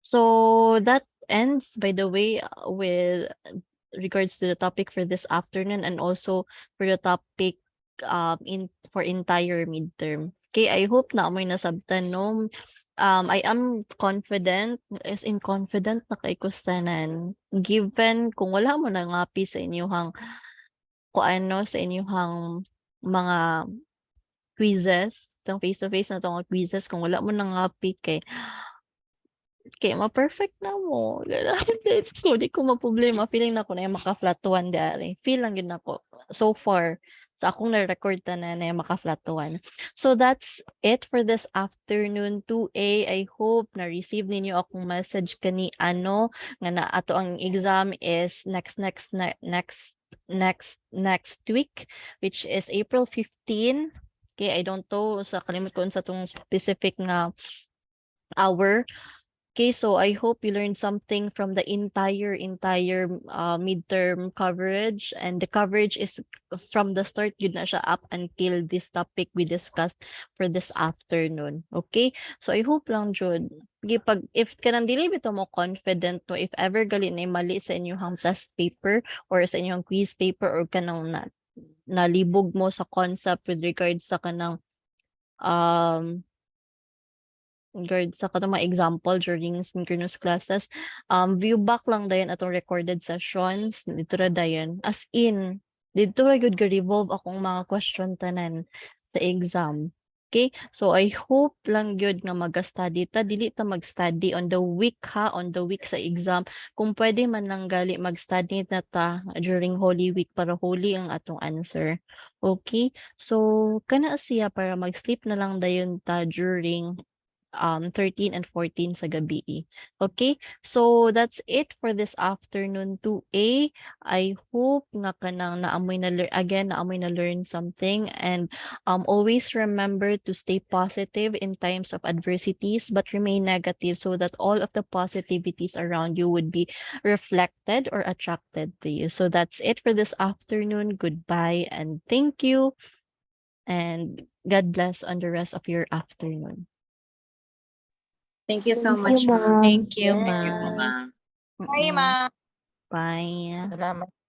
So that ends, by the way, with regards to the topic for this afternoon and also for the topic for entire midterm. Okay, I hope na amoy nasabtan no. I am confident, as in confident na kay kustanan. Given kung wala mo na ngapi sa inyong sa inyong mga quizzes, itong face-to-face na itong quizzes, kung wala mo na ngapi kay ma-perfect na mo. Ko di ko maproblema feeling na ko na yung maka-flat 1 dari. Feel lang yun ako. So far sa akong na-record na yung maka-flat 1. So that's it for this afternoon 2A. I hope na receive ninyo akong message kani nga na ato ang exam is next week, which is April 15. Okay, I don't know sa kalimut ko sa tong specific nga hour. Okay, so I hope you learned something from the entire midterm coverage, and the coverage is from the start yun na siya up until this topic we discussed for this afternoon. Okay, so I hope lang jud if kanang dili bitaw mo confident no, if ever gali na mali sa inyong test paper or sa inyong quiz paper or kanang nalibog mo sa concept with regards sa kanang guard sa katong mga example during synchronous classes, view back lang dayon atong recorded sessions dito ra dayon as in dito ra gyud ga-revolve akong mga question tanan sa exam. Okay, so I hope lang gyud nga mag-study ta, dili ta mag-study on the week on the week sa exam. Kung pwede man lang gali mag-study na ta during Holy Week para holy ang atong answer. Okay, so kana siya para mag-sleep na lang dayon ta during 13 and 14 sa gabi. Okay? So that's it for this afternoon 2A. I hope nga kanang naamoy na naamoy na learn something, and always remember to stay positive in times of adversities but remain negative so that all of the positivities around you would be reflected or attracted to you. So that's it for this afternoon. Goodbye and thank you. And God bless on the rest of your afternoon. Thank you so Thank you, much, ma'am. ma'am. Thank you, Yes. ma'am. Bye, Mm-mm. ma'am. Bye. Salamat.